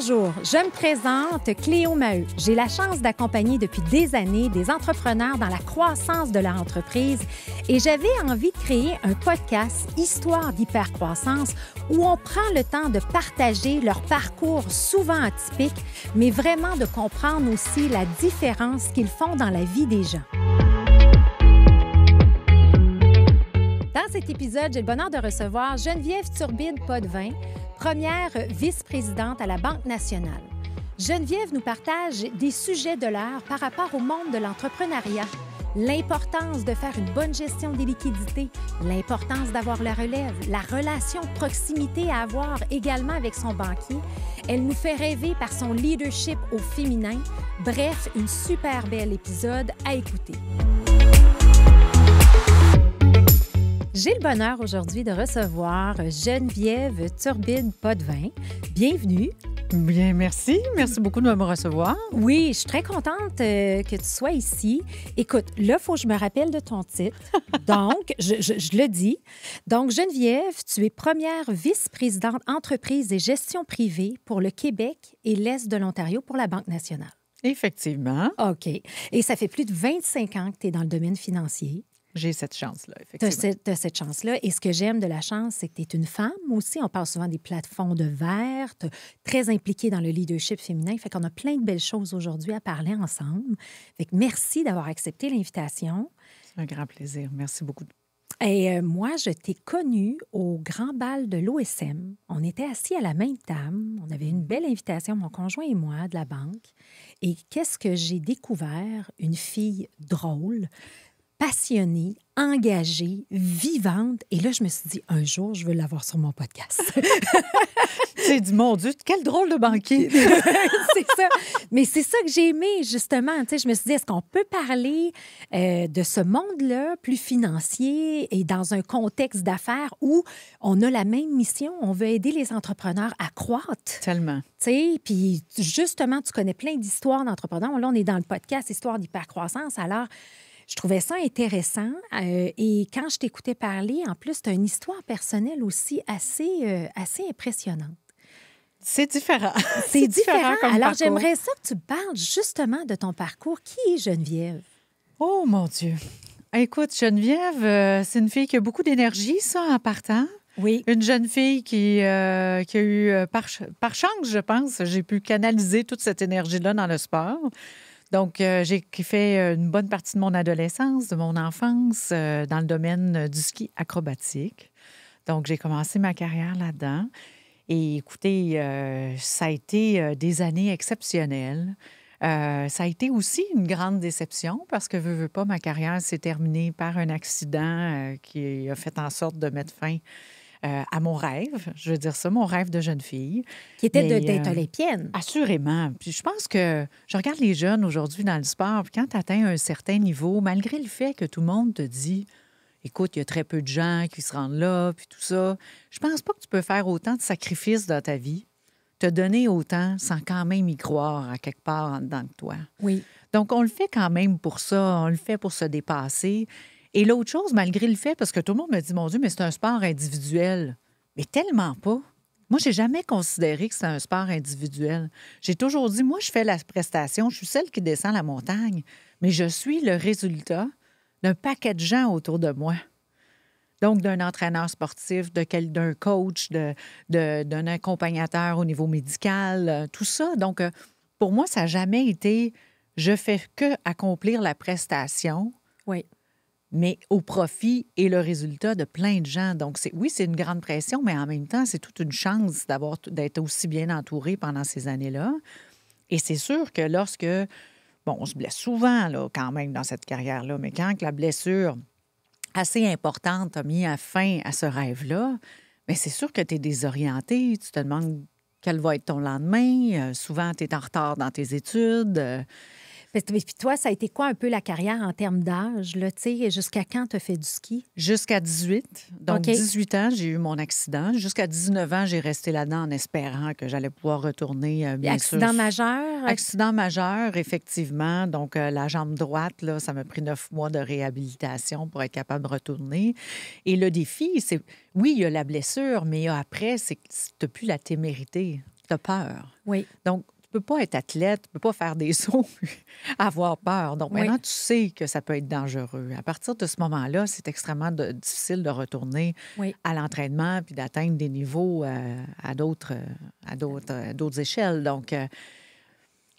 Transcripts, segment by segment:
Bonjour, je me présente Cléo Maheu. J'ai la chance d'accompagner depuis des années des entrepreneurs dans la croissance de leur entreprise et j'avais envie de créer un podcast Histoire d'hypercroissance où on prend le temps de partager leur parcours souvent atypique, mais vraiment de comprendre aussi la différence qu'ils font dans la vie des gens. Dans cet épisode, j'ai le bonheur de recevoir Geneviève Turbide-Potvin, première vice-présidente à la Banque nationale. Geneviève nous partage des sujets de l'heure par rapport au monde de l'entrepreneuriat, l'importance de faire une bonne gestion des liquidités, l'importance d'avoir la relève, la relation de proximité à avoir également avec son banquier. Elle nous fait rêver par son leadership au féminin. Bref, une super belle épisode à écouter. J'ai le bonheur aujourd'hui de recevoir Geneviève Turbide-Potvin. Bienvenue. Bien, merci. Merci beaucoup de me recevoir. Oui, je suis très contente que tu sois ici. Écoute, là, il faut que je me rappelle de ton titre. Donc, je le dis. Donc, Geneviève, tu es première vice-présidente entreprise et gestion privée pour le Québec et l'Est de l'Ontario pour la Banque nationale. Effectivement. OK. Et ça fait plus de 25 ans que tu es dans le domaine financier. J'ai cette chance-là, effectivement. Tu as cette chance-là. Et ce que j'aime de la chance, c'est que tu es une femme aussi. On parle souvent des plateformes de verre, très impliquée dans le leadership féminin. Fait qu'on a plein de belles choses aujourd'hui à parler ensemble. Fait que merci d'avoir accepté l'invitation. C'est un grand plaisir. Merci beaucoup. Et moi, je t'ai connue au grand bal de l'OSM. On était assis à la même table. On avait une belle invitation, mon conjoint et moi, de la banque. Et qu'est-ce que j'ai découvert? Une fille drôle, passionnée, engagée, vivante. Et là, je me suis dit, un jour, je veux l'avoir sur mon podcast. J'ai dit, mon Dieu, quel drôle de banquier! C'est ça. Mais c'est ça que j'ai aimé, justement. Tu sais, je me suis dit, est-ce qu'on peut parler de ce monde-là plus financier et dans un contexte d'affaires où on a la même mission, on veut aider les entrepreneurs à croître? Tellement. Tu sais, puis justement, tu connais plein d'histoires d'entrepreneurs. Là, on est dans le podcast Histoire d'hypercroissance. Alors, je trouvais ça intéressant. Et quand je t'écoutais parler, en plus, tu as une histoire personnelle aussi assez impressionnante. C'est différent. C'est différent. Comme Alors, parcours. j'aimerais ça que tu parles justement de ton parcours. Qui est Geneviève? Oh, mon Dieu! Écoute, Geneviève, c'est une fille qui a beaucoup d'énergie, ça, en partant. Oui. Une jeune fille qui a eu, par chance, je pense, j'ai pu canaliser toute cette énergie-là dans le sport. Donc, j'ai fait une bonne partie de mon adolescence, de mon enfance, dans le domaine du ski acrobatique. Donc, j'ai commencé ma carrière là-dedans. Et écoutez, ça a été des années exceptionnelles. Ça a été aussi une grande déception parce que, veux pas, ma carrière s'est terminée par un accident qui a fait en sorte de mettre fin à mon rêve, je veux dire ça, mon rêve de jeune fille. Qui était d'être olympienne. Assurément. Puis je pense que je regarde les jeunes aujourd'hui dans le sport, puis quand tu atteins un certain niveau, malgré le fait que tout le monde te dit « Écoute, il y a très peu de gens qui se rendent là, puis tout ça », je pense pas que tu peux faire autant de sacrifices dans ta vie, te donner autant sans quand même y croire à quelque part en dedans de toi. Oui. Donc, on le fait quand même pour ça, on le fait pour se dépasser. Et l'autre chose, malgré le fait, parce que tout le monde me dit, mon Dieu, mais c'est un sport individuel. Mais tellement pas. Moi, j'ai jamais considéré que c'est un sport individuel. J'ai toujours dit, moi, je fais la prestation, je suis celle qui descend la montagne, mais je suis le résultat d'un paquet de gens autour de moi. Donc, d'un entraîneur sportif, d'un coach, d'un accompagnateur au niveau médical, tout ça. Donc, pour moi, ça n'a jamais été, je fais que accomplir la prestation. Oui. Mais au profit et le résultat de plein de gens. Donc, oui, c'est une grande pression, mais en même temps, c'est toute une chance d'être aussi bien entouré pendant ces années-là. Et c'est sûr que lorsque, on se blesse souvent, là, quand même, dans cette carrière-là, mais quand la blessure assez importante a mis fin à ce rêve-là, bien, c'est sûr que tu es désorienté. Tu te demandes quel va être ton lendemain. Souvent, tu es en retard dans tes études. Puis toi, ça a été quoi un peu la carrière en termes d'âge? Là, jusqu'à quand tu as fait du ski? Jusqu'à 18. Donc, OK. 18 ans, j'ai eu mon accident. Jusqu'à 19 ans, j'ai resté là-dedans en espérant que j'allais pouvoir retourner, bien sûr. Accident majeur? Accident majeur, effectivement. Donc, la jambe droite, là, ça m'a pris 9 mois de réhabilitation pour être capable de retourner. Et le défi, c'est, oui, il y a la blessure, mais après, c'est que tu n'as plus la témérité. tu as peur. Oui. Donc, tu peux pas être athlète, tu peux pas faire des sauts, avoir peur. Donc, maintenant, tu sais que ça peut être dangereux. À partir de ce moment-là, c'est extrêmement difficile de retourner à l'entraînement puis d'atteindre des niveaux à d'autres échelles. Donc,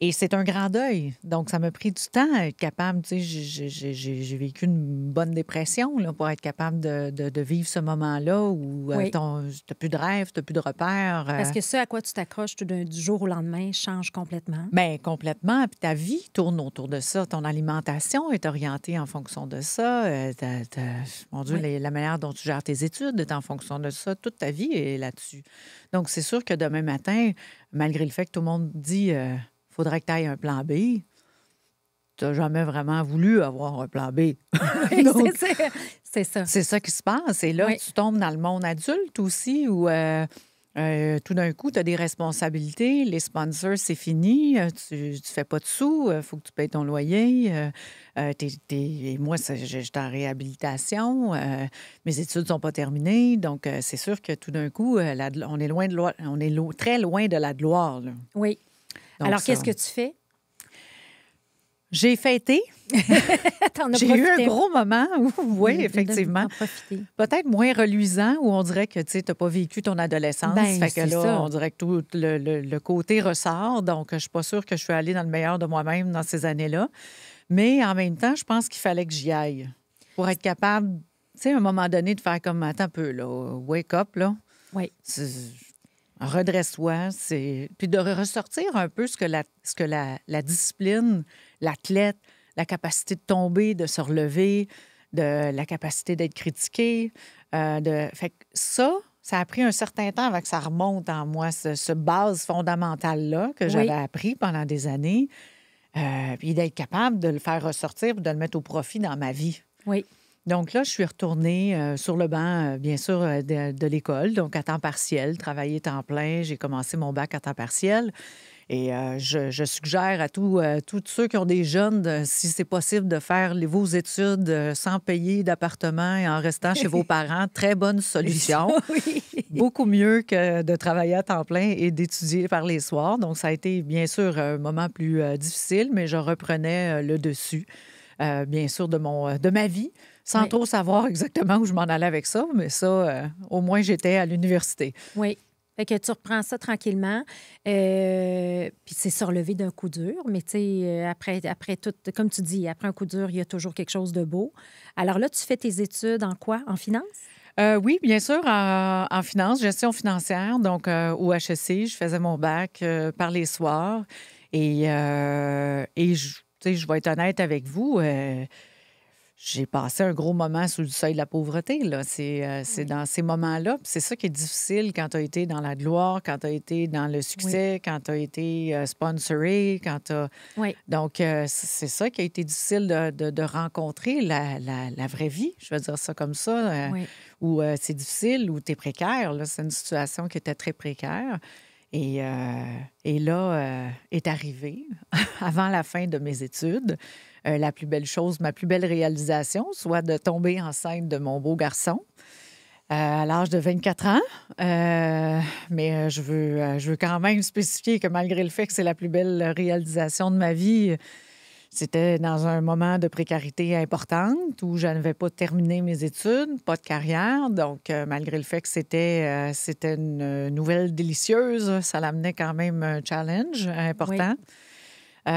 et c'est un grand deuil. Donc, ça m'a pris du temps à être capable. Tu sais, j'ai vécu une bonne dépression là, pour être capable de vivre ce moment-là où tu n'as plus de rêve, tu n'as plus de repères. Parce que ce à quoi tu t'accroches du jour au lendemain change complètement. Bien, complètement. Puis ta vie tourne autour de ça. Ton alimentation est orientée en fonction de ça. Mon Dieu, la manière dont tu gères tes études est en fonction de ça. Toute ta vie est là-dessus. Donc, c'est sûr que demain matin, malgré le fait que tout le monde dit... faudrait que tu ailles un plan B. Tu n'as jamais vraiment voulu avoir un plan B. Donc, c'est ça. C'est ça qui se passe. Et là, tu tombes dans le monde adulte aussi où tout d'un coup, tu as des responsabilités. Les sponsors, c'est fini. Tu ne fais pas de sous. Il faut que tu payes ton loyer. Et moi, j'étais en réhabilitation. Mes études ne sont pas terminées. Donc, c'est sûr que tout d'un coup, on est loin très loin de la gloire. Là. Oui. Donc, alors, qu'est-ce que tu fais? J'ai fêté. J'ai eu un gros moment où, oui, effectivement. Peut-être moins reluisant, où on dirait que tu n'as pas vécu ton adolescence. Fait que là, on dirait que tout le côté ressort. Donc, je ne suis pas sûre que je suis allée dans le meilleur de moi-même dans ces années-là. Mais en même temps, je pense qu'il fallait que j'y aille pour être capable, tu sais, à un moment donné, de faire comme, attends un peu, là, wake up, là. Oui. Redresse-toi, puis de ressortir un peu ce que la discipline, l'athlète, la capacité de tomber, de se relever, de la capacité d'être critiqué. Fait que ça a pris un certain temps avant que ça remonte en moi, ce base fondamentale-là que j'avais appris pendant des années, puis d'être capable de le faire ressortir et de le mettre au profit dans ma vie. Oui. Donc là, je suis retournée sur le banc, bien sûr, de l'école, donc à temps partiel, travailler temps plein. J'ai commencé mon bac à temps partiel. Et je suggère à tous ceux qui ont des jeunes, si c'est possible, de faire vos études sans payer d'appartement et en restant chez vos parents. Très bonne solution. Oui. Beaucoup mieux que de travailler à temps plein et d'étudier par les soirs. Donc, ça a été, bien sûr, un moment plus difficile, mais je reprenais le dessus, bien sûr, de ma vie. Sans trop savoir exactement où je m'en allais avec ça, mais ça, au moins, j'étais à l'université. Oui. Fait que tu reprends ça tranquillement. Puis c'est se relever d'un coup dur. Mais tu sais, après tout, comme tu dis, après un coup dur, il y a toujours quelque chose de beau. Alors là, tu fais tes études en quoi? En finance? Oui, bien sûr, en finance, gestion financière. Donc, au HEC, je faisais mon bac par les soirs. Et je vais être honnête avec vous, j'ai passé un gros moment sous le seuil de la pauvreté. Là. C'est dans ces moments-là. C'est ça qui est difficile quand tu as été dans la gloire, quand tu as été dans le succès, quand tu as été sponsoré, quand tu as... Oui. Donc, c'est ça qui a été difficile de rencontrer la vraie vie, je vais dire ça comme ça, où c'est difficile, où tu es précaire. Là. C'est une situation qui était très précaire. Et là, est arrivée, avant la fin de mes études, la plus belle chose, ma plus belle réalisation, soit de tomber enceinte de mon beau garçon à l'âge de 24 ans. Mais je veux quand même spécifier que malgré le fait que c'est la plus belle réalisation de ma vie, c'était dans un moment de précarité importante où je n'avais pas terminé mes études, pas de carrière. Donc, malgré le fait que c'était une nouvelle délicieuse, ça l'amenait quand même un challenge important. Oui.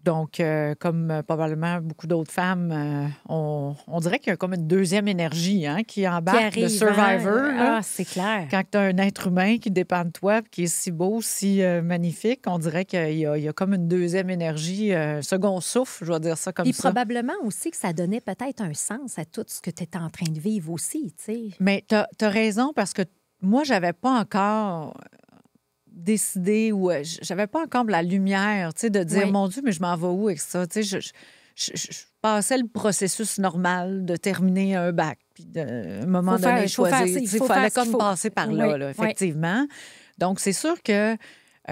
Donc, comme probablement beaucoup d'autres femmes, on dirait qu'il y a comme une deuxième énergie qui embarque, le Survivor. Ah, c'est clair. Quand tu as un être humain qui dépend de toi, qui est si beau, si magnifique, on dirait qu'il y a comme une deuxième énergie, second souffle, je vais dire ça comme ça. Puis probablement aussi que ça donnait peut-être un sens à tout ce que tu étais en train de vivre aussi, tu sais. Mais tu as raison, parce que moi, j'avais pas encore... décider ou j'avais pas encore la lumière, tu sais, de dire, mon Dieu, mais je m'en vais où avec ça? Tu sais, je passais le processus normal de terminer un bac, puis à un moment donné, choisir. Il fallait comme passer par là, effectivement. Donc, c'est sûr que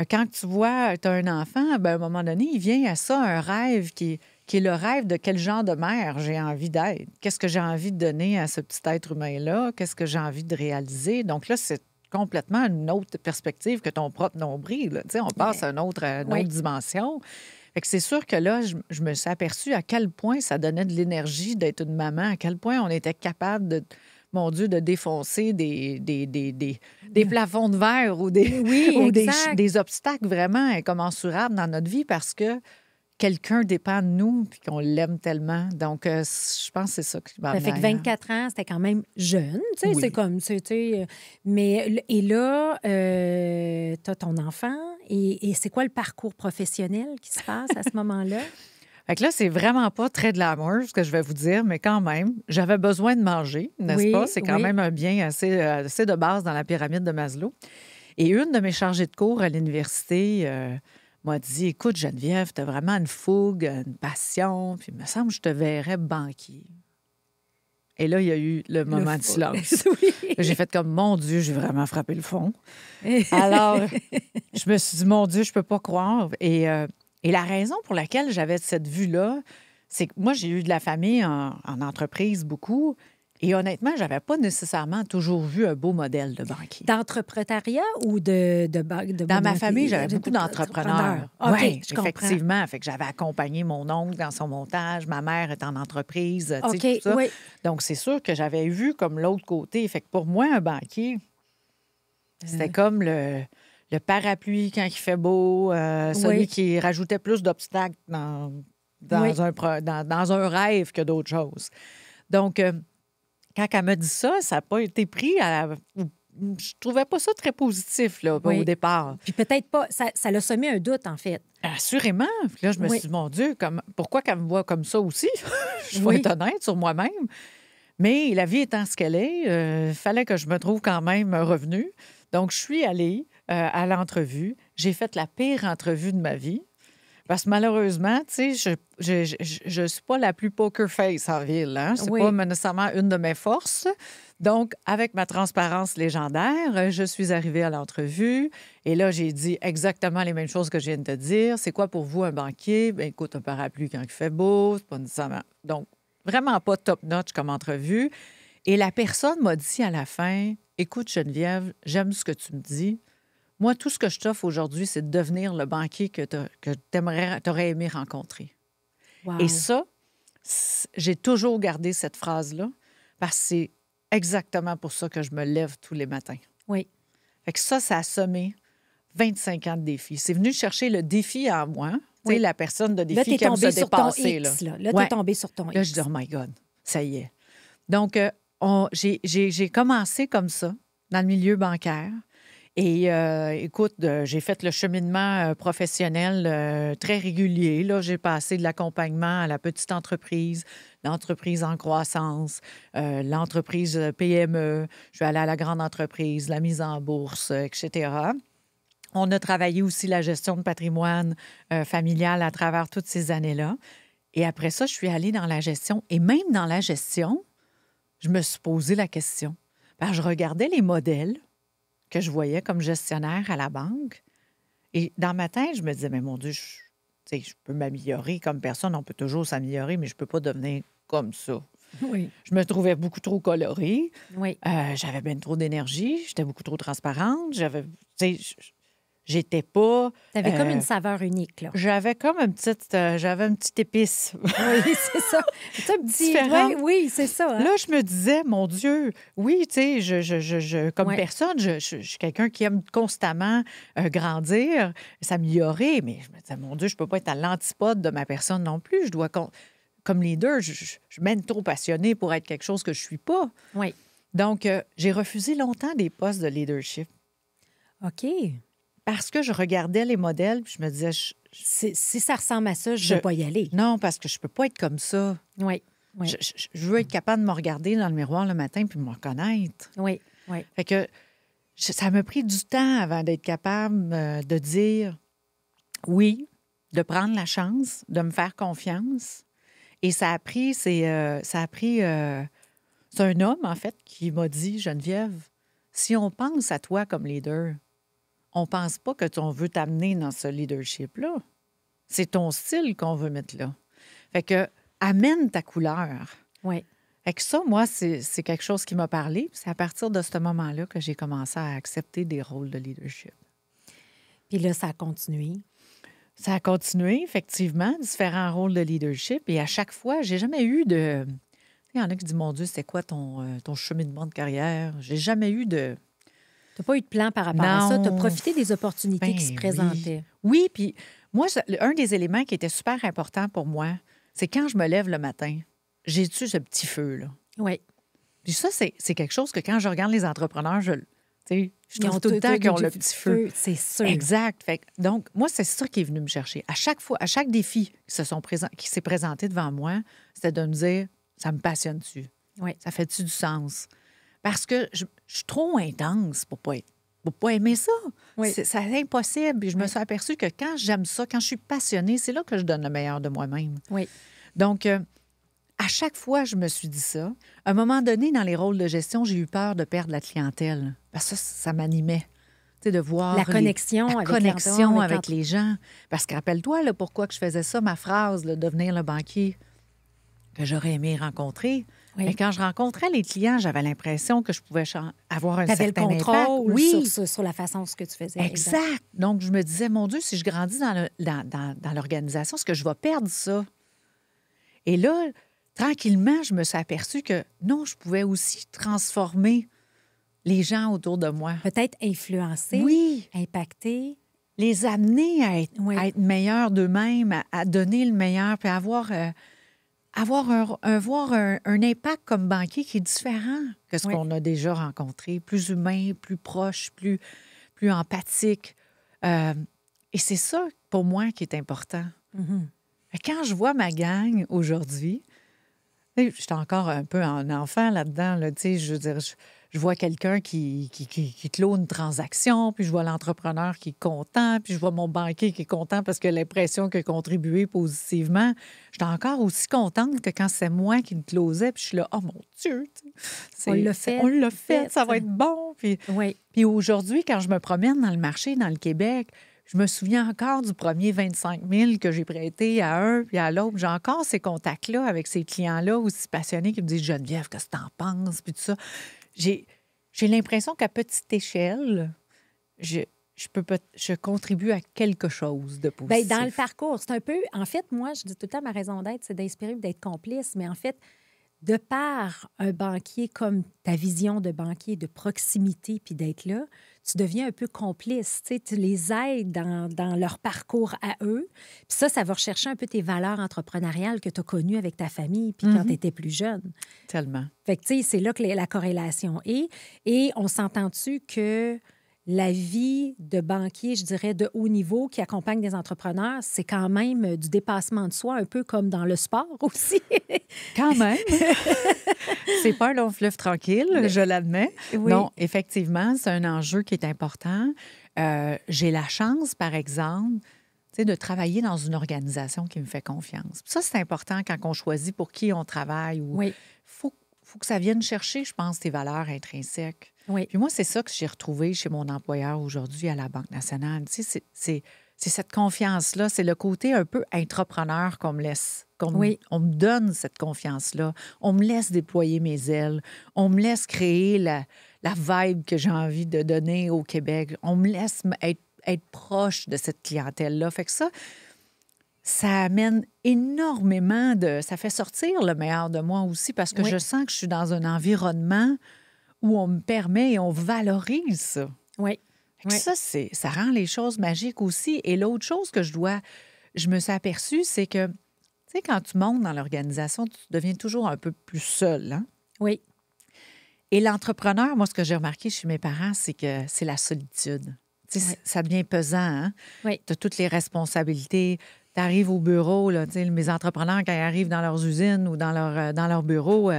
quand tu vois, tu as un enfant, ben, à un moment donné, il vient à ça un rêve qui est le rêve de quel genre de mère j'ai envie d'être. Qu'est-ce que j'ai envie de donner à ce petit être humain-là? Qu'est-ce que j'ai envie de réaliser? Donc là, complètement une autre perspective que ton propre nombril. Là. Tu sais, on passe à une autre Oui. dimension. Fait que c'est sûr que là, je me suis aperçue à quel point ça donnait de l'énergie d'être une maman, à quel point on était capable de, mon Dieu, de défoncer des plafonds de verre ou Oui, ou exact. des obstacles vraiment incommensurables dans notre vie parce que quelqu'un dépend de nous puis qu'on l'aime tellement. Donc, je pense que c'est ça qui m'a Ça fait que amené à- 24 ans, c'était quand même jeune, tu sais, Oui. c'est comme, tu sais, mais, et là, tu as ton enfant, et c'est quoi le parcours professionnel qui se passe à ce moment-là? Fait que là, c'est vraiment pas très glamour, ce que je vais vous dire, mais quand même, j'avais besoin de manger, n'est-ce Oui, pas? C'est quand oui. même un bien assez de base dans la pyramide de Maslow. Et une de mes chargées de cours à l'université m'a dit, écoute, Geneviève, tu as vraiment une fougue, une passion, puis il me semble que je te verrais banquier. Et là, il y a eu le moment de silence. Oui. J'ai fait comme, mon Dieu, j'ai vraiment frappé le fond. Alors, je me suis dit, mon Dieu, je peux pas croire. Et la raison pour laquelle j'avais cette vue-là, c'est que moi, j'ai eu de la famille en entreprise beaucoup. Et honnêtement, j'avais pas nécessairement toujours vu un beau modèle de banquier. D'entrepreneuriat ou de Dans ma famille, j'avais beaucoup d'entrepreneurs. OK, Oui, je comprends. effectivement. Fait que j'avais accompagné mon oncle dans son montage. Ma mère est en entreprise, tu OK, sais, tout ça. oui. Donc, c'est sûr que j'avais vu comme l'autre côté. Fait que pour moi, un banquier, c'était comme le parapluie quand il fait beau, celui Oui. qui rajoutait plus d'obstacles dans Oui. dans un rêve que d'autres choses. Donc, quand elle m'a dit ça, ça n'a pas été pris je trouvais pas ça très positif là, Oui. au départ. Puis peut-être pas, ça l'a semé un doute, en fait. Assurément. Puis là, je me Oui. suis dit, mon Dieu, pourquoi qu'elle me voit comme ça aussi? Je vais Oui. être honnête sur moi-même. Mais la vie étant ce qu'elle est, il fallait que je me trouve quand même un revenu. Donc, je suis allée à l'entrevue. J'ai fait la pire entrevue de ma vie. Parce que malheureusement, tu sais, je suis pas la plus poker face en ville. Hein? C'est Oui. pas nécessairement une de mes forces. Donc, avec ma transparence légendaire, je suis arrivée à l'entrevue et là, j'ai dit exactement les mêmes choses que je viens de te dire. C'est quoi pour vous un banquier? Bien, écoute, un parapluie quand il fait beau, c'est pas nécessairement... Donc, vraiment pas top-notch comme entrevue. Et la personne m'a dit à la fin, écoute, Geneviève, j'aime ce que tu me dis. Moi, tout ce que je t'offre aujourd'hui, c'est de devenir le banquier que tu aurais aimé rencontrer. Wow. Et ça, j'ai toujours gardé cette phrase-là parce que c'est exactement pour ça que je me lève tous les matins. Oui. Fait que ça a semé 25 ans de défi. C'est venu chercher le défi en moi. Tu Oui. sais, la personne de Là, défi t'es qui aime se tombé sur ton dépasser. X, là. Ouais. T'es tombé sur ton Là, X. je dis, oh my God, ça y est. Donc, j'ai commencé comme ça, dans le milieu bancaire. Et écoute, j'ai fait le cheminement professionnel très régulier. Là, j'ai passé de l'accompagnement à la petite entreprise, l'entreprise en croissance, l'entreprise PME. Je suis allée à la grande entreprise, la mise en bourse, etc. On a travaillé aussi la gestion de patrimoine familial à travers toutes ces années-là. Et après ça, je suis allée dans la gestion. Et même dans la gestion, je me suis posé la question. Parce que je regardais les modèles que je voyais comme gestionnaire à la banque. Et dans ma tête, je me disais, mais mon Dieu, je peux m'améliorer comme personne. On peut toujours s'améliorer, mais je ne peux pas devenir comme ça. Oui. Je me trouvais beaucoup trop colorée. Oui. J'avais bien trop d'énergie. J'étais beaucoup trop transparente. J'étais pas... T'avais comme une saveur unique, là. J'avais comme j'avais une petite épice. Oui, c'est ça. C'est un petit... Différent. Oui, c'est ça. Hein? Là, je me disais, mon Dieu, oui, tu sais, comme Ouais. personne, je suis quelqu'un qui aime constamment grandir, s'améliorer, mais je me disais, mon Dieu, je peux pas être à l'antipode de ma personne non plus. Je dois, comme leader, je suis même trop passionnée pour être quelque chose que je suis pas. Oui. Donc, j'ai refusé longtemps des postes de leadership OK. parce que je regardais les modèles puis je me disais, Si ça ressemble à ça, je ne vais pas y aller. non, parce que je peux pas être comme ça. Oui. Oui. Je veux être capable de me regarder dans le miroir le matin puis me reconnaître. Oui. Oui. Fait que ça m'a pris du temps avant d'être capable de dire oui, de prendre la chance, de me faire confiance. Et ça a pris, c'est un homme, en fait, qui m'a dit, Geneviève, si on pense à toi comme leader, on pense pas que on veut t'amener dans ce leadership-là. C'est ton style qu'on veut mettre là. Fait que amène ta couleur. Oui. Fait que ça, moi, c'est quelque chose qui m'a parlé. C'est à partir de ce moment-là que j'ai commencé à accepter des rôles de leadership. Puis là, ça a continué. Ça a continué, effectivement, différents rôles de leadership. Et à chaque fois, j'ai jamais eu de... Il y en a qui disent, mon Dieu, c'est quoi ton cheminement de carrière? J'ai jamais eu de... Tu n'as pas eu de plan par rapport à ça. Non. Tu as profité des opportunités qui se Ben présentaient. Oui, puis moi, un des éléments qui était super important pour moi, c'est quand je me lève le matin, j'ai-tu ce petit feu, là? Oui. Puis ça, c'est quelque chose que quand je regarde les entrepreneurs, je trouve tout le temps tout qu'ils ont le petit feu. C'est sûr. Exact. Donc, moi, c'est ça qui est venu me chercher. À chaque fois, à chaque défi qui s'est présenté devant moi, c'était de me dire, ça me passionne-tu? Oui. Ça fait-tu du sens? Parce que je suis trop intense pour pas aimer ça. Oui. C'est impossible. Puis je me suis aperçue que quand j'aime ça, quand je suis passionnée, c'est là que je donne le meilleur de moi-même. Oui. Donc, à chaque fois, je me suis dit ça. À un moment donné, dans les rôles de gestion, j'ai eu peur de perdre la clientèle. Parce que ça m'animait. Tu sais, de voir La connexion avec les gens. Parce que rappelle-toi, là, pourquoi que je faisais ça, ma phrase, là, devenir le banquier que j'aurais aimé rencontrer. Oui. Mais quand je rencontrais les clients, j'avais l'impression que je pouvais avoir un certain certain contrôle impact. Oui, sur la façon ce que tu faisais. exact. Donc, je me disais, mon Dieu, si je grandis dans l'organisation, est-ce que je vais perdre ça? Et là, tranquillement, je me suis aperçue que non, je pouvais aussi transformer les gens autour de moi. Peut-être influencer, Oui, impacter. les amener à être meilleurs d'eux-mêmes, à donner le meilleur, puis avoir un impact comme banquier qui est différent que ce qu'on a déjà rencontré, plus humain, plus proche, plus empathique. Et c'est ça, pour moi, qui est important. Mm-hmm. Quand je vois ma gang aujourd'hui, je suis encore un peu un enfant là-dedans. Là, je veux dire, je vois quelqu'un qui clôt une transaction, puis je vois l'entrepreneur qui est content, puis je vois mon banquier qui est content parce qu'il a l'impression qu'il a contribué positivement. Je suis encore aussi contente que quand c'est moi qui le closais, puis je suis là, oh mon Dieu! On l'a fait. On l'a fait, ça va être bon. Puis aujourd'hui, quand je me promène dans le marché, dans le Québec, je me souviens encore du premier 25 000 que j'ai prêté à un puis à l'autre. J'ai encore ces contacts-là avec ces clients-là aussi passionnés qui me disent « Geneviève, qu'est-ce que t'en penses? » Puis tout ça. J'ai l'impression qu'à petite échelle, je contribue à quelque chose de positif. Bien, dans le parcours, c'est un peu... En fait, moi, je dis tout le temps, ma raison d'être, c'est d'inspirer et d'être complice. Mais en fait, de par un banquier comme ta vision de banquier, de proximité, puis d'être là, tu deviens un peu complice. Tu les aides dans leur parcours à eux. Puis ça va rechercher un peu tes valeurs entrepreneuriales que tu as connues avec ta famille puis quand tu étais plus jeune. Tellement. Fait que, tu sais, c'est là que la corrélation est. Et on s'entend-tu que la vie de banquier, je dirais, de haut niveau qui accompagne des entrepreneurs, c'est quand même du dépassement de soi, un peu comme dans le sport aussi. Quand même. C'est pas un long fleuve tranquille, je l'admets. Oui. Non, effectivement, c'est un enjeu qui est important. J'ai la chance, par exemple, de travailler dans une organisation qui me fait confiance. Ça, c'est important quand on choisit pour qui on travaille. Oui. Faut que ça vienne chercher, je pense, tes valeurs intrinsèques. Oui. Puis moi, c'est ça que j'ai retrouvé chez mon employeur aujourd'hui à la Banque nationale. Tu sais, c'est cette confiance-là, c'est le côté un peu entrepreneur qu'on me laisse. On me donne cette confiance-là. On me laisse déployer mes ailes. On me laisse créer la vibe que j'ai envie de donner au Québec. On me laisse être proche de cette clientèle-là. Fait que ça amène énormément ça fait sortir le meilleur de moi aussi parce que je sens que je suis dans un environnement où on me permet et on valorise ça. Oui. Ça rend les choses magiques aussi. Et l'autre chose que je me suis aperçue, c'est que, tu sais, quand tu montes dans l'organisation, tu deviens toujours un peu plus seul, hein? Oui. Et l'entrepreneur, moi, ce que j'ai remarqué chez mes parents, c'est que c'est la solitude. Tu sais, ça devient pesant, hein? Oui. Tu as toutes les responsabilités. Tu arrives au bureau, là, tu sais, mes entrepreneurs, quand ils arrivent dans leurs usines ou dans leur bureau,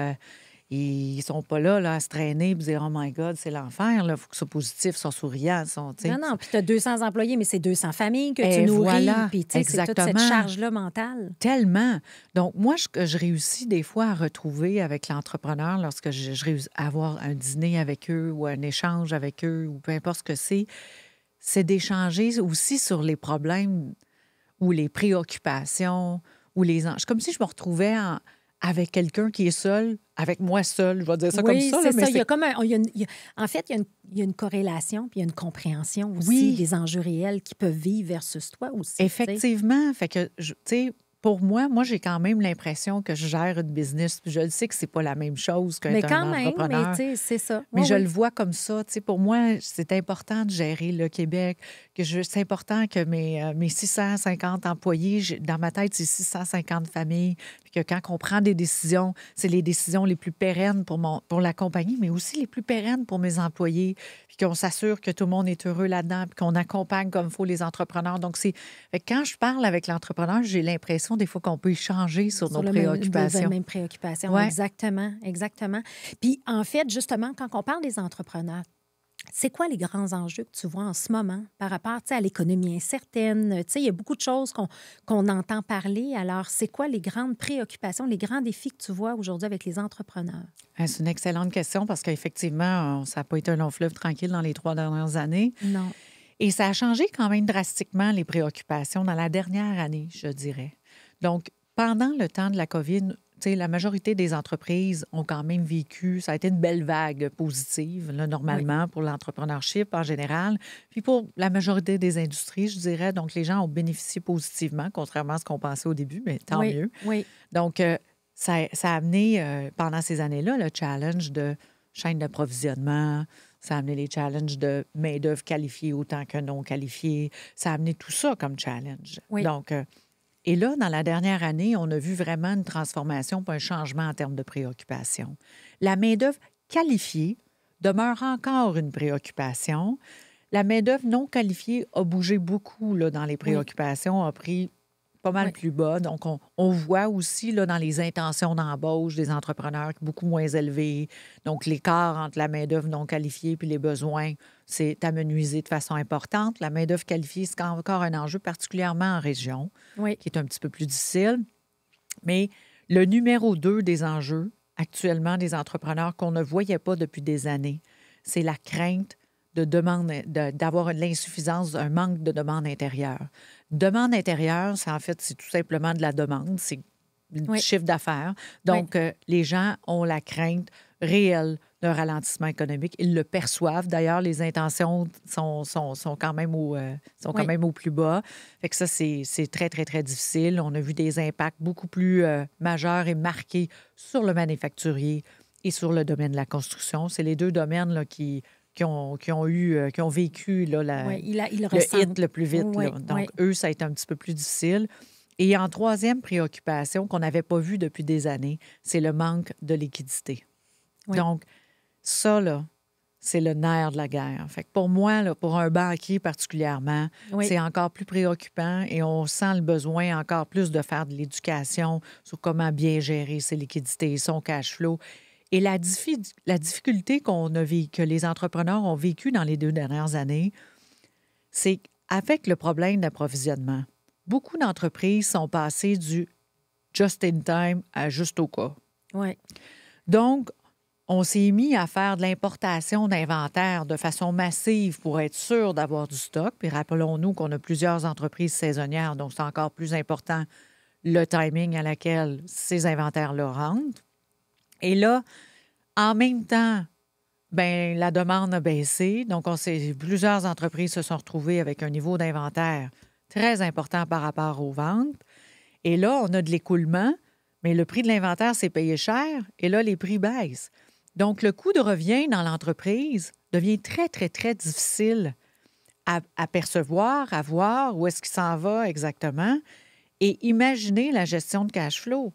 ils sont pas là à se traîner et dire « Oh my God, c'est l'enfer. Il faut que ce soit positif, soit souriant. » Non, puis tu as 200 employés, mais c'est 200 familles que tu nourris. Voilà, puis c'est toute cette charge-là mentale. Tellement. Donc, moi, je réussis des fois à retrouver avec l'entrepreneur lorsque je réussis à avoir un dîner avec eux ou un échange avec eux ou peu importe ce que c'est d'échanger aussi sur les problèmes ou les préoccupations ou les enjeux. Comme si je me retrouvais avec quelqu'un qui est seul, avec moi seul, je vais dire ça comme Oui, ça. c'est là, mais ça. Il y a comme en fait, il y a une corrélation puis il y a une compréhension aussi des enjeux réels qui peuvent vivre versus toi aussi. Effectivement. Fait que, tu sais, pour moi, j'ai quand même l'impression que je gère une business. Puis je le sais que c'est pas la même chose Mais qu'être quand un même, entrepreneur. mais tu sais, c'est ça. Mais Oui, je oui. le vois comme ça. Tu sais, pour moi, c'est important de gérer le Québec. C'est important que mes 650 employés, dans ma tête, c'est 650 familles. Puis que quand on prend des décisions, c'est les décisions les plus pérennes pour la compagnie, mais aussi les plus pérennes pour mes employés. Puis qu'on s'assure que tout le monde est heureux là-dedans, puis qu'on accompagne comme il faut les entrepreneurs. Donc, fait que quand je parle avec l'entrepreneur, j'ai l'impression des fois qu'on peut échanger sur nos préoccupations. Les mêmes préoccupations, Ouais. exactement, exactement. Puis en fait, justement, quand on parle des entrepreneurs, c'est quoi les grands enjeux que tu vois en ce moment par rapport à l'économie incertaine? Il y a beaucoup de choses qu'on entend parler. Alors, c'est quoi les grandes préoccupations, les grands défis que tu vois aujourd'hui avec les entrepreneurs? C'est une excellente question parce qu'effectivement, ça n'a pas été un long fleuve tranquille dans les 3 dernières années. Non. Et ça a changé quand même drastiquement les préoccupations dans la dernière année, je dirais. Donc, pendant le temps de la COVID, la majorité des entreprises ont quand même vécu, ça a été une belle vague positive, là, normalement, pour l'entrepreneurship en général. Puis pour la majorité des industries, je dirais, donc les gens ont bénéficié positivement, contrairement à ce qu'on pensait au début, mais tant mieux. Oui. Donc, ça a amené, pendant ces années-là, le challenge de chaîne d'approvisionnement, ça a amené les challenges de main-d'œuvre qualifiée autant que non qualifiée. Ça a amené tout ça comme challenge. Oui. Donc, et là, dans la dernière année, on a vu vraiment une transformation puis un changement en termes de préoccupation. La main-d'œuvre qualifiée demeure encore une préoccupation. La main-d'œuvre non qualifiée a bougé beaucoup là, dans les préoccupations, a pris pas mal plus bas. Donc, on voit aussi là, dans les intentions d'embauche des entrepreneurs beaucoup moins élevées. Donc, l'écart entre la main-d'œuvre non qualifiée puis les besoins, c'est amenuisé de façon importante. La main-d'œuvre qualifiée, c'est encore un enjeu, particulièrement en région, qui est un petit peu plus difficile. Mais le numéro 2 des enjeux actuellement des entrepreneurs qu'on ne voyait pas depuis des années, c'est la crainte d'avoir l'insuffisance, un manque de demande intérieure. Demande intérieure, c'est tout simplement de la demande, c'est du chiffre d'affaires. Donc, les gens ont la crainte réelle d'un ralentissement économique. Ils le perçoivent. D'ailleurs, les intentions sont quand même quand même au plus bas. Fait que ça, c'est très, très, très difficile. On a vu des impacts beaucoup plus majeurs et marqués sur le manufacturier et sur le domaine de la construction. C'est les deux domaines là, qui ont vécu là, le hit le plus vite. Là. Donc, eux, ça a été un petit peu plus difficile. Et en troisième préoccupation qu'on n'avait pas vue depuis des années, c'est le manque de liquidité. Donc, ça, là, c'est le nerf de la guerre. Fait que pour moi, là, pour un banquier particulièrement, c'est encore plus préoccupant et on sent le besoin encore plus de faire de l'éducation sur comment bien gérer ses liquidités, son cash flow. Et la difficulté que les entrepreneurs ont vécue dans les 2 dernières années, c'est qu'avec le problème d'approvisionnement, beaucoup d'entreprises sont passées du just-in-time à juste au cas. Donc, on s'est mis à faire de l'importation d'inventaire de façon massive pour être sûr d'avoir du stock. Puis rappelons-nous qu'on a plusieurs entreprises saisonnières, donc c'est encore plus important le timing à laquelle ces inventaires-là rentrent. Et là, en même temps, la demande a baissé. Donc, plusieurs entreprises se sont retrouvées avec un niveau d'inventaire très important par rapport aux ventes. Et là, on a de l'écoulement, mais le prix de l'inventaire s'est payé cher. Et là, les prix baissent. Donc, le coût de revient dans l'entreprise devient très, très, très difficile à percevoir, à voir où est-ce qu'il s'en va exactement. Et imaginez la gestion de cash flow.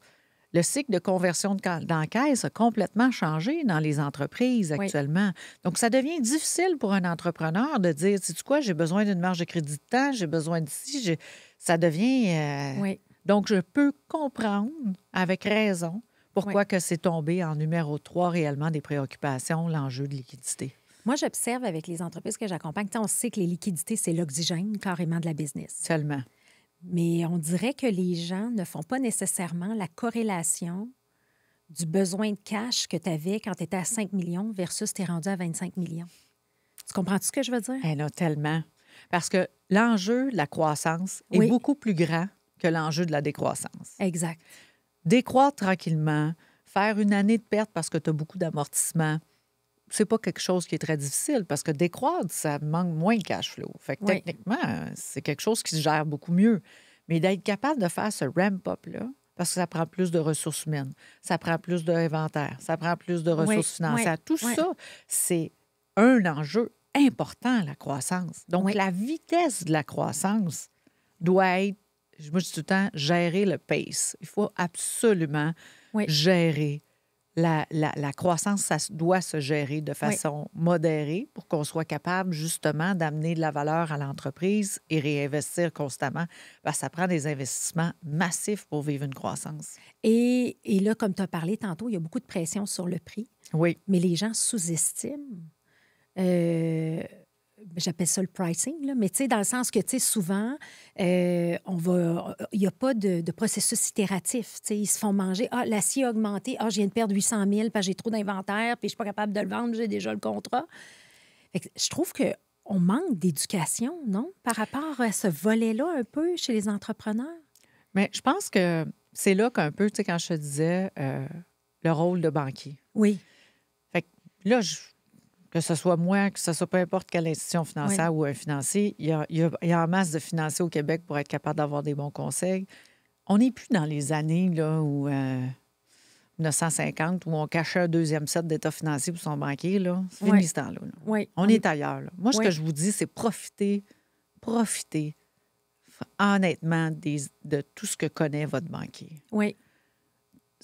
Le cycle de conversion d'encaisse a complètement changé dans les entreprises actuellement. Donc, ça devient difficile pour un entrepreneur de dire, sais-tu quoi, j'ai besoin d'une marge de crédit de temps, j'ai besoin d'ici. Ça devient... Donc, je peux comprendre avec raison pourquoi que c'est tombé en numéro 3 réellement des préoccupations, l'enjeu de liquidité. Moi, j'observe avec les entreprises que j'accompagne, on sait que les liquidités, c'est l'oxygène carrément de la business. Seulement. Mais on dirait que les gens ne font pas nécessairement la corrélation du besoin de cash que tu avais quand tu étais à 5 millions versus tu es rendu à 25 millions. Tu comprends-tu ce que je veux dire? Non, tellement. Parce que l'enjeu de la croissance est beaucoup plus grand que l'enjeu de la décroissance. Exact. décroître tranquillement, faire une année de perte parce que tu as beaucoup d'amortissement, c'est pas quelque chose qui est très difficile parce que décroître, ça manque moins de cash flow. Fait que techniquement, c'est quelque chose qui se gère beaucoup mieux. Mais d'être capable de faire ce ramp-up-là, parce que ça prend plus de ressources humaines, ça prend plus d'inventaire, ça prend plus de ressources financières. Tout ça, c'est un enjeu important, la croissance. Donc, la vitesse de la croissance doit être, moi je dis tout le temps, gérer le pace. Il faut absolument gérer la croissance, ça doit se gérer de façon modérée pour qu'on soit capable, justement, d'amener de la valeur à l'entreprise et réinvestir constamment. Parce que ça prend des investissements massifs pour vivre une croissance. Et là, comme tu as parlé tantôt, il y a beaucoup de pression sur le prix. Oui. Mais les gens sous-estiment. J'appelle ça le pricing, là, mais tu sais, dans le sens que, tu sais, souvent, il n'y a pas de processus itératif. Tu sais, ils se font manger. Ah, l'acier a augmenté. Ah, je viens de perdre 800 000 parce que j'ai trop d'inventaire puis je ne suis pas capable de le vendre, j'ai déjà le contrat. Fait que je trouve qu'on manque d'éducation, non? Par rapport à ce volet-là, un peu, chez les entrepreneurs. Mais je pense que c'est là qu'un peu, tu sais, quand je te disais le rôle de banquier. Oui. Fait que là, que ce soit moi, que ce soit peu importe quelle institution financière ou un financier, il y a en masse de financiers au Québec pour être capable d'avoir des bons conseils. On n'est plus dans les années là, où 1950, où on cachait un deuxième set d'état financier pour son banquier. Là. C'est fini ce temps-là. Oui. On est ailleurs. Là. Moi, ce que je vous dis, c'est profiter honnêtement de tout ce que connaît votre banquier. Oui.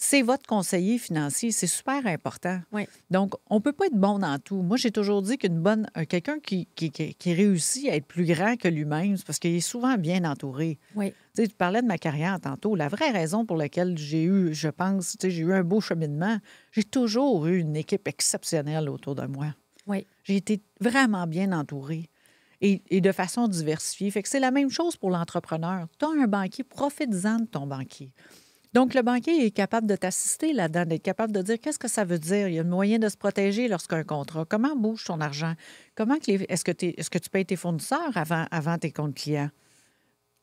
C'est votre conseiller financier, c'est super important. Oui. Donc, on ne peut pas être bon dans tout. Moi, j'ai toujours dit quelqu'un qui réussit à être plus grand que lui-même, c'est parce qu'il est souvent bien entouré. Oui. Tu sais, tu parlais de ma carrière tantôt. La vraie raison pour laquelle j'ai eu, je pense, j'ai eu un beau cheminement, j'ai toujours eu une équipe exceptionnelle autour de moi. Oui. J'ai été vraiment bien entourée et de façon diversifiée. Fait que c'est la même chose pour l'entrepreneur. Tu as un banquier, profite-en de ton banquier. Donc, le banquier est capable de t'assister là-dedans, d'être capable de dire qu'est-ce que ça veut dire. Il y a un moyen de se protéger lorsqu'un contrat. Comment bouge ton argent? Est-ce que tu payes tes fournisseurs avant tes comptes clients?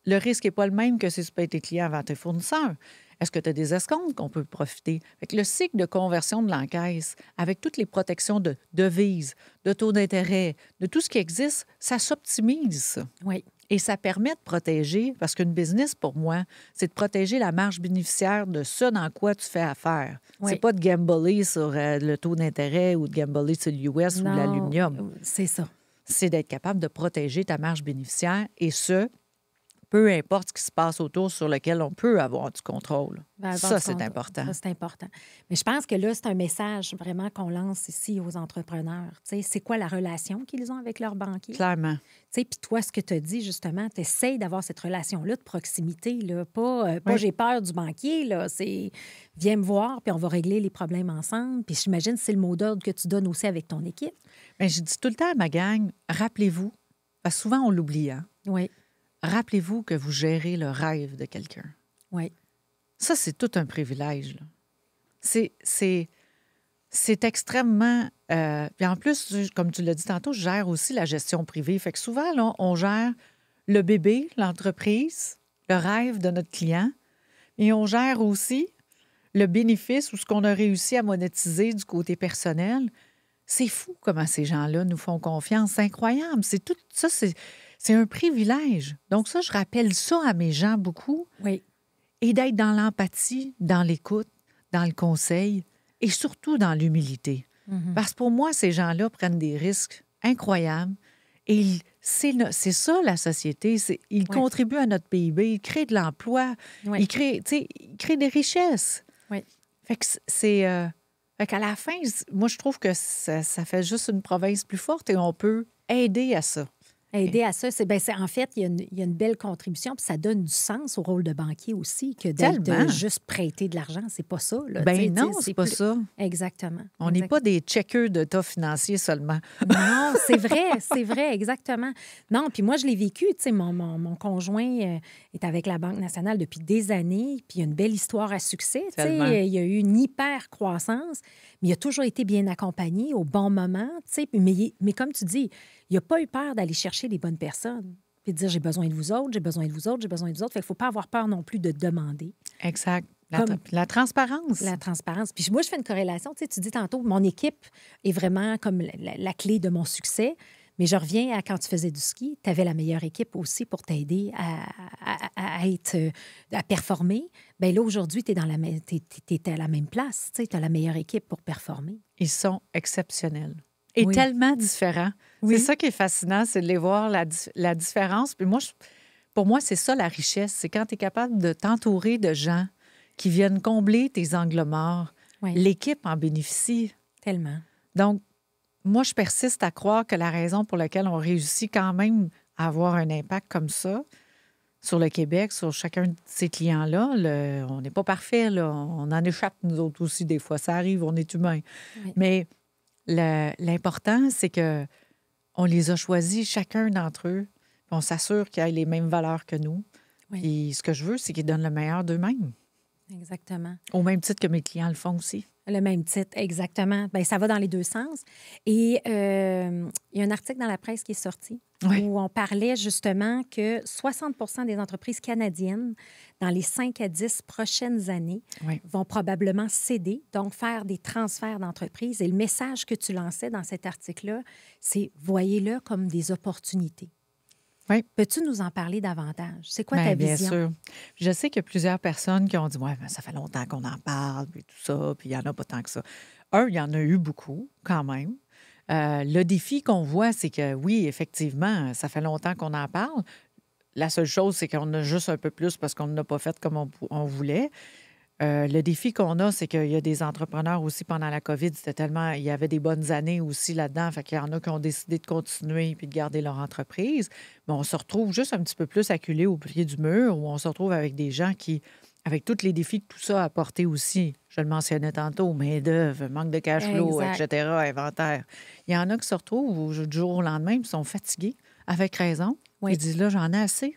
Le risque n'est pas le même que si tu payes tes clients avant tes fournisseurs. Est-ce que tu as des escomptes qu'on peut profiter? Fait que le cycle de conversion de l'encaisse, avec toutes les protections de devises, de taux d'intérêt, de tout ce qui existe, ça s'optimise. Oui. Et ça permet de protéger, parce qu'une business, pour moi, c'est de protéger la marge bénéficiaire de ce dans quoi tu fais affaire. Oui. C'est pas de gambler sur le taux d'intérêt ou de gambler sur l'US ou l'aluminium. C'est ça. C'est d'être capable de protéger ta marge bénéficiaire et ce, peu importe ce qui se passe autour sur lequel on peut avoir du contrôle. Ça, c'est important. Ça, c'est important. Mais je pense que là, c'est un message vraiment qu'on lance ici aux entrepreneurs. Tu sais, c'est quoi la relation qu'ils ont avec leur banquier? Clairement. Tu sais, puis toi, ce que tu as dit, justement, tu essaies d'avoir cette relation-là de proximité. Là. Pas j'ai peur du banquier, là. C'est viens me voir, puis on va régler les problèmes ensemble. Puis j'imagine que c'est le mot d'ordre que tu donnes aussi avec ton équipe. Bien, je dis tout le temps à ma gang, rappelez-vous, parce que souvent on l'oublie, hein? Oui. Rappelez-vous que vous gérez le rêve de quelqu'un. Oui. Ça, c'est tout un privilège. Là. C'est extrêmement... puis en plus, comme tu l'as dit tantôt, je gère aussi la gestion privée. Fait que souvent, là, on gère le bébé, l'entreprise, le rêve de notre client, et on gère aussi le bénéfice ou ce qu'on a réussi à monétiser du côté personnel. C'est fou comment ces gens-là nous font confiance. C'est incroyable. C'est tout ça, c'est un privilège. Donc ça, je rappelle ça à mes gens beaucoup. Oui. Et d'être dans l'empathie, dans l'écoute, dans le conseil et surtout dans l'humilité. Mm-hmm. Parce que pour moi, ces gens-là prennent des risques incroyables et c'est ça la société. Ils contribuent à notre PIB, ils créent de l'emploi, ils créent des richesses. Oui. Fait que fait qu'à la fin, moi, je trouve que ça fait juste une province plus forte et on peut aider à ça. Aider à ça, en fait, il y a une belle contribution, puis ça donne du sens au rôle de banquier aussi, que d'être juste prêter de l'argent. C'est pas ça. Là. Non, c'est pas ça. Exactement. On n'est pas des checkers de tas financiers seulement. Non, c'est vrai, exactement. Non, puis moi, je l'ai vécu. Tu sais, mon conjoint est avec la Banque nationale depuis des années, puis il y a une belle histoire à succès. Tu sais, il y a eu une hyper-croissance, mais il a toujours été bien accompagné au bon moment. Tu sais, mais comme tu dis, il n'a pas eu peur d'aller chercher les bonnes personnes puis de dire j'ai besoin de vous autres, j'ai besoin de vous autres, j'ai besoin de vous autres. Fait qu'il ne faut pas avoir peur non plus de demander. Exact. La transparence. La transparence. Puis moi, je fais une corrélation. Tu sais, tu dis tantôt, mon équipe est vraiment comme la clé de mon succès. Mais je reviens à quand tu faisais du ski, tu avais la meilleure équipe aussi pour t'aider à performer. Bien là, aujourd'hui, tu es à la même place. Tu as la meilleure équipe pour performer. Ils sont exceptionnels. Et tellement différents. Oui. C'est ça qui est fascinant, c'est de les voir, la différence. Puis moi, pour moi, c'est ça la richesse. C'est quand tu es capable de t'entourer de gens qui viennent combler tes angles morts. Oui. L'équipe en bénéficie. Tellement. Donc, moi, je persiste à croire que la raison pour laquelle on réussit quand même à avoir un impact comme ça sur le Québec, sur chacun de ces clients-là, on n'est pas parfait, là. On en échappe, nous autres aussi, des fois. Ça arrive, on est humains. Oui. Mais l'important, c'est que on les a choisis, chacun d'entre eux. On s'assure qu'ils aient les mêmes valeurs que nous. Oui. Puis ce que je veux, c'est qu'ils donnent le meilleur d'eux-mêmes. Exactement. Au même titre que mes clients le font aussi. Le même titre, exactement. Bien, ça va dans les deux sens. Et il y a un article dans la presse qui est sorti où on parlait justement que 60 des entreprises canadiennes, dans les 5 à 10 prochaines années, vont probablement céder, donc faire des transferts d'entreprises. Et le message que tu lançais dans cet article-là, c'est « voyez-le comme des opportunités ». Oui. Peux-tu nous en parler davantage? C'est quoi ta vision? Bien sûr. Je sais qu'il y a plusieurs personnes qui ont dit « Ouais, ça fait longtemps qu'on en parle, puis tout ça, puis il n'y en a pas tant que ça. » Il y en a eu beaucoup, quand même. Le défi qu'on voit, c'est que oui, effectivement, ça fait longtemps qu'on en parle. La seule chose, c'est qu'on a juste un peu plus parce qu'on n'a pas fait comme on voulait. Le défi qu'on a, c'est qu'il y a des entrepreneurs aussi pendant la COVID, il y avait des bonnes années aussi là-dedans. Fait qu'il y en a qui ont décidé de continuer puis de garder leur entreprise. Mais on se retrouve juste un petit peu plus acculés au pied du mur où on se retrouve avec des gens qui, avec tous les défis que tout ça a apporté aussi, je le mentionnais tantôt, main-d'œuvre, manque de cash flow, etc., inventaire. Il y en a qui se retrouvent du jour au lendemain puis sont fatigués, avec raison. Ils disent là, j'en ai assez.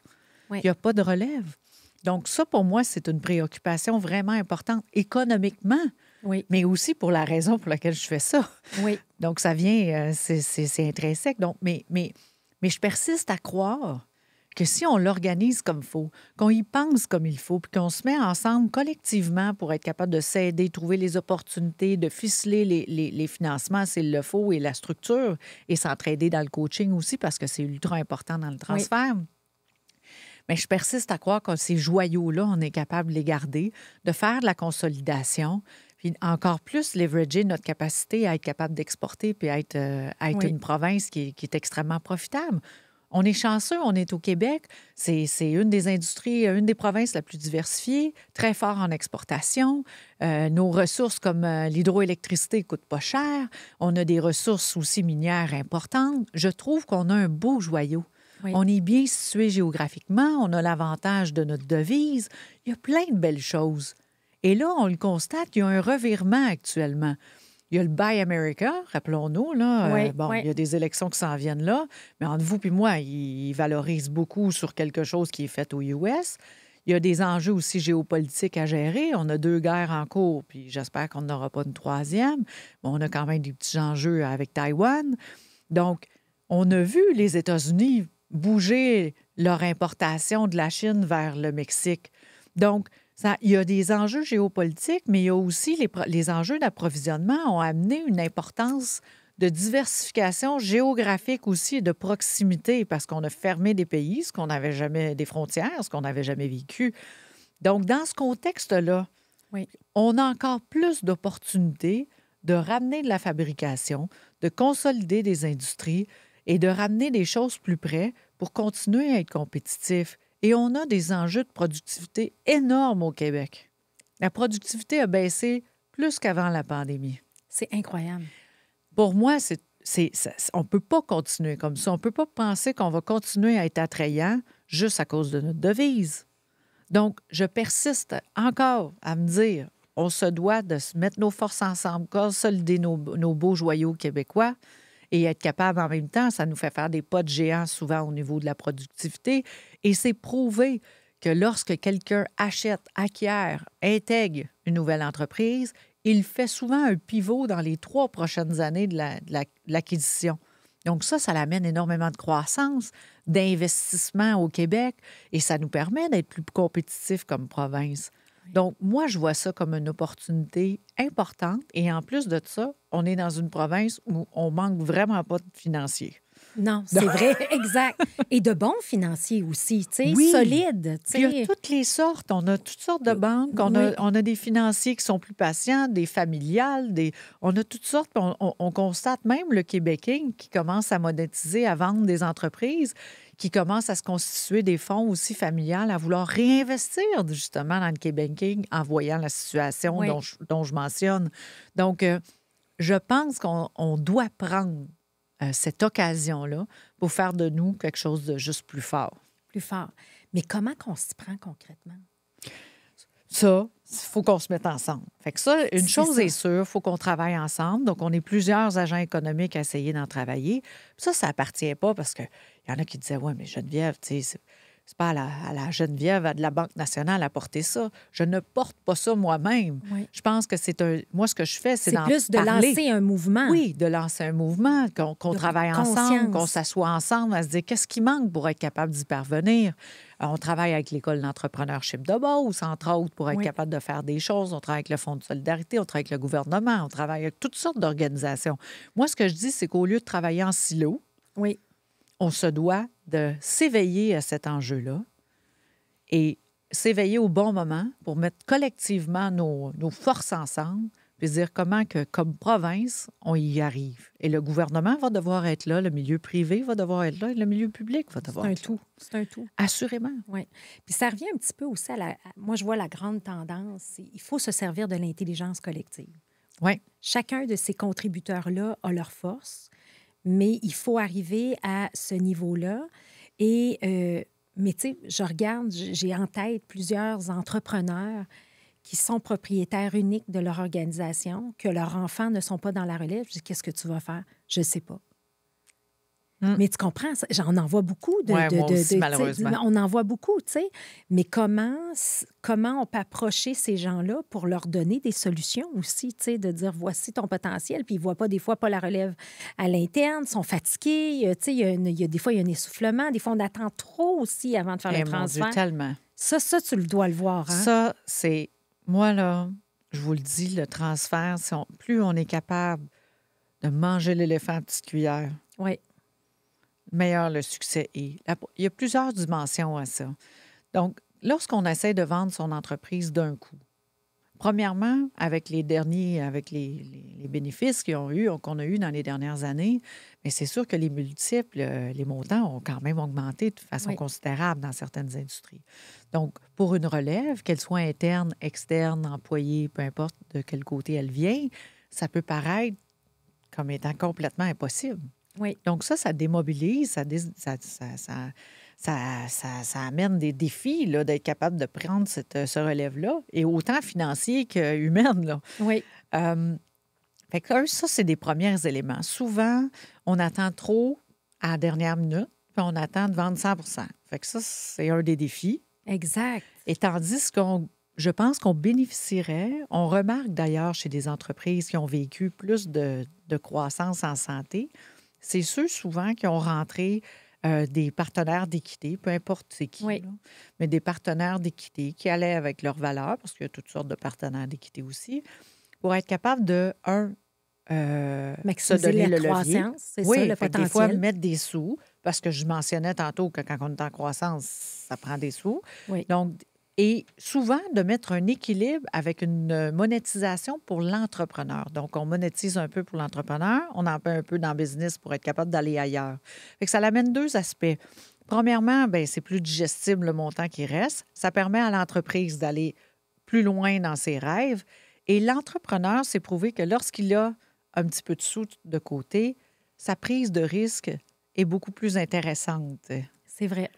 Il n'y a pas de relève. Donc, ça, pour moi, c'est une préoccupation vraiment importante économiquement, mais aussi pour la raison pour laquelle je fais ça. Oui. Donc, ça vient, c'est intrinsèque. Donc, mais je persiste à croire que si on l'organise comme il faut, qu'on y pense comme il faut, puis qu'on se met ensemble collectivement pour être capable de s'aider, trouver les opportunités, de ficeler les financements s'il le faut et la structure, et s'entraider dans le coaching aussi parce que c'est ultra important dans le transfert. Oui. Mais je persiste à croire que ces joyaux-là, on est capable de les garder, de faire de la consolidation, puis encore plus leverager notre capacité à être capable d'exporter puis à être une province qui est extrêmement profitable. On est chanceux, on est au Québec. C'est une des industries, une des provinces la plus diversifiée, très fort en exportation. Nos ressources comme l'hydroélectricité ne coûtent pas cher. On a des ressources aussi minières importantes. Je trouve qu'on a un beau joyau. Oui. On est bien situé géographiquement, on a l'avantage de notre devise. Il y a plein de belles choses. Et là, on le constate, il y a un revirement actuellement. Il y a le Buy America, rappelons-nous. Là. Il y a des élections qui s'en viennent là. Mais entre vous et moi, ils valorisent beaucoup sur quelque chose qui est fait aux US. Il y a des enjeux aussi géopolitiques à gérer. On a 2 guerres en cours, puis j'espère qu'on n'aura pas une 3e. Mais on a quand même des petits enjeux avec Taïwan. Donc, on a vu les États-Unis bouger leur importation de la Chine vers le Mexique. Donc, il y a des enjeux géopolitiques, mais il y a aussi les enjeux d'approvisionnement ont amené une importance de diversification géographique aussi et de proximité parce qu'on a fermé des pays, ce qu'on n'avait jamais, des frontières, ce qu'on n'avait jamais vécu. Donc, dans ce contexte-là, on a encore plus d'opportunités de ramener de la fabrication, de consolider des industries, et de ramener des choses plus près pour continuer à être compétitif. Et on a des enjeux de productivité énormes au Québec. La productivité a baissé plus qu'avant la pandémie. C'est incroyable. Pour moi, on ne peut pas continuer comme ça. On ne peut pas penser qu'on va continuer à être attrayant juste à cause de notre devise. Donc, je persiste encore à me dire, on se doit de se mettre nos forces ensemble, consolider nos beaux joyaux québécois, et être capable en même temps, ça nous fait faire des pas de géant souvent au niveau de la productivité. Et c'est prouvé que lorsque quelqu'un achète, acquiert, intègre une nouvelle entreprise, il fait souvent un pivot dans les 3 prochaines années de l'acquisition. Donc ça l'amène énormément de croissance, d'investissement au Québec et ça nous permet d'être plus compétitifs comme province. Donc, moi, je vois ça comme une opportunité importante. Et en plus de ça, on est dans une province où on manque vraiment pas de financiers. Non, c'est vrai, exact. Et de bons financiers aussi, tu sais, Oui. solides. Tu Puis il y a sais. toutes les sortes. On a toutes sortes de banques. On Oui. a des financiers qui sont plus patients, des familiales, on a toutes sortes. Puis on constate même le Québécois qui commence à monétiser, à vendre des entreprises, qui commence à se constituer des fonds aussi familiales, à vouloir réinvestir justement dans le Québécois en voyant la situation Oui. dont je mentionne. Donc, je pense qu'on doit prendre cette occasion-là pour faire de nous quelque chose de juste plus fort. Plus fort. Mais comment qu'on s'y prend concrètement? Ça, il faut qu'on se mette ensemble. Fait que ça, une chose ça. est sûre, il faut qu'on travaille ensemble. Donc, on est plusieurs agents économiques à essayer d'en travailler. Puis ça appartient pas parce qu'il y en a qui disaient, ouais, mais Geneviève, tu sais, c'est pas à la Geneviève, à de la Banque nationale à porter ça. Je ne porte pas ça moi-même. Oui. Je pense que c'est un... Moi, ce que je fais, c'est d'en plus de parler. lancer un mouvement. Oui, de lancer un mouvement, qu'on travaille ensemble, qu'on s'assoit ensemble à se dire qu'est-ce qui manque pour être capable d'y parvenir. On travaille avec l'École d'entrepreneurship de Beauce, entre autres, pour être capable de faire des choses. On travaille avec le Fonds de solidarité, on travaille avec le gouvernement, on travaille avec toutes sortes d'organisations. Moi, ce que je dis, c'est qu'au lieu de travailler en silo, Oui. on se doit de s'éveiller à cet enjeu-là et s'éveiller au bon moment pour mettre collectivement nos forces ensemble puis dire comment que, comme province, on y arrive. Et le gouvernement va devoir être là, le milieu privé va devoir être là et le milieu public va devoir être là. C'est un tout. Assurément. Oui. Puis ça revient un petit peu aussi moi, je vois la grande tendance, il faut se servir de l'intelligence collective. Oui. Chacun de ces contributeurs-là a leur force, mais il faut arriver à ce niveau-là. Mais tu sais, je regarde, j'ai en tête plusieurs entrepreneurs qui sont propriétaires uniques de leur organisation, que leurs enfants ne sont pas dans la relève. Je dis, qu'est-ce que tu vas faire? Je ne sais pas. Mais tu comprends, j'en envoie beaucoup. Moi aussi, malheureusement. On en voit beaucoup, tu sais. Mais comment on peut approcher ces gens-là pour leur donner des solutions aussi, tu sais, de dire, voici ton potentiel, puis ils ne voient pas, des fois, pas la relève à l'interne, sont fatigués, tu sais, il y a des fois, il y a un essoufflement, des fois, on attend trop aussi avant de faire le transfert. Mon Dieu, tellement. Ça, tu le dois le voir, hein? Ça, c'est... Moi, là, je vous le dis, le transfert, plus on est capable de manger l'éléphant à petite cuillère, oui, meilleur le succès est. Il y a plusieurs dimensions à ça. Donc, lorsqu'on essaie de vendre son entreprise d'un coup, premièrement, avec les bénéfices qu'on a eu dans les dernières années, mais c'est sûr que les multiples, les montants ont quand même augmenté de façon considérable dans certaines industries. Donc, pour une relève, qu'elle soit interne, externe, employée, peu importe de quel côté elle vient, ça peut paraître comme étant complètement impossible. Oui. Donc ça démobilise, ça amène des défis là, d'être capable de prendre ce relève-là, et autant financier qu'humaine. Là. Oui. Fait que ça, c'est des premiers éléments. Souvent, on attend trop à la dernière minute, puis on attend de vendre 100 %. Fait que ça, c'est un des défis. Exact. Et tandis je pense qu'on bénéficierait, on remarque d'ailleurs chez des entreprises qui ont vécu plus de croissance en santé, c'est ceux souvent qui ont rentré des partenaires d'équité, peu importe c'est qui, là, mais des partenaires d'équité qui allaient avec leurs valeurs, parce qu'il y a toutes sortes de partenaires d'équité aussi, pour être capable de, maximiser se donner la le croissance, levier. c'est Oui, ça, le potentiel. des fois, mettre des sous, parce que je mentionnais tantôt que quand on est en croissance, ça prend des sous. Oui. Donc, et souvent, de mettre un équilibre avec une monétisation pour l'entrepreneur. Donc, on monétise un peu pour l'entrepreneur, on en paie un peu dans le business pour être capable d'aller ailleurs. Fait que ça amène deux aspects. Premièrement, bien, c'est plus digestible le montant qui reste. Ça permet à l'entreprise d'aller plus loin dans ses rêves. Et l'entrepreneur s'est prouvé que lorsqu'il a un petit peu de sous de côté, sa prise de risque est beaucoup plus intéressante. C'est vrai.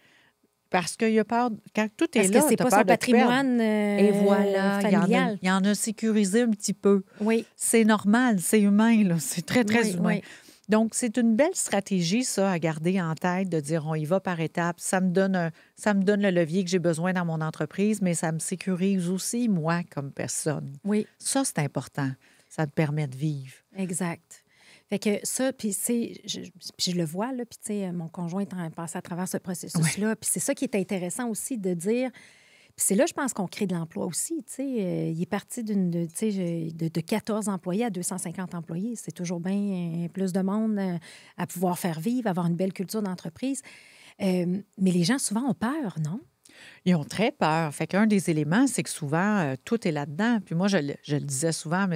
Parce qu'il a peur, quand tout est là, parce que c'est pas son patrimoine et voilà, familial. Il en a sécurisé un petit peu. Oui. C'est normal, c'est humain, là. C'est très, très humain. Oui. Donc, c'est une belle stratégie, ça, à garder en tête, de dire on y va par étapes. Ça me donne le levier que j'ai besoin dans mon entreprise, mais ça me sécurise aussi, moi, comme personne. Oui. Ça, c'est important. Ça te permet de vivre. Exact. Fait que ça, puis je le vois, là, puis tu sais, mon conjoint est passé à travers ce processus-là, puis c'est ça qui est intéressant aussi de dire, Puis c'est là, je pense qu'on crée de l'emploi aussi. Il est parti de 14 employés à 250 employés. C'est toujours bien plus de monde à pouvoir faire vivre, avoir une belle culture d'entreprise. Mais les gens, souvent, ont peur, non? Ils ont très peur. Fait qu'un des éléments, c'est que souvent, tout est là-dedans. Puis moi, je le disais souvent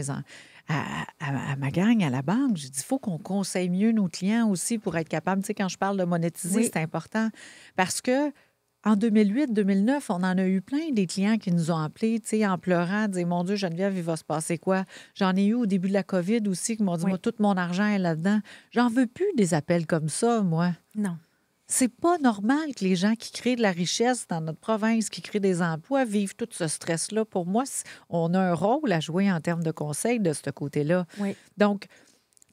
à ma gang, à la banque, j'ai dit, il faut qu'on conseille mieux nos clients aussi pour être capable, tu sais, quand je parle de monétiser, Oui. c'est important. Parce que en 2008-2009, on en a eu plein des clients qui nous ont appelés, tu sais, en pleurant, dire, mon Dieu, Geneviève, il va se passer quoi? J'en ai eu au début de la COVID aussi qui m'ont dit, Oui. moi, tout mon argent est là-dedans. J'en veux plus des appels comme ça, moi. Non. C'est pas normal que les gens qui créent de la richesse dans notre province, qui créent des emplois, vivent tout ce stress-là. Pour moi, on a un rôle à jouer en termes de conseil de ce côté-là. Oui. Donc,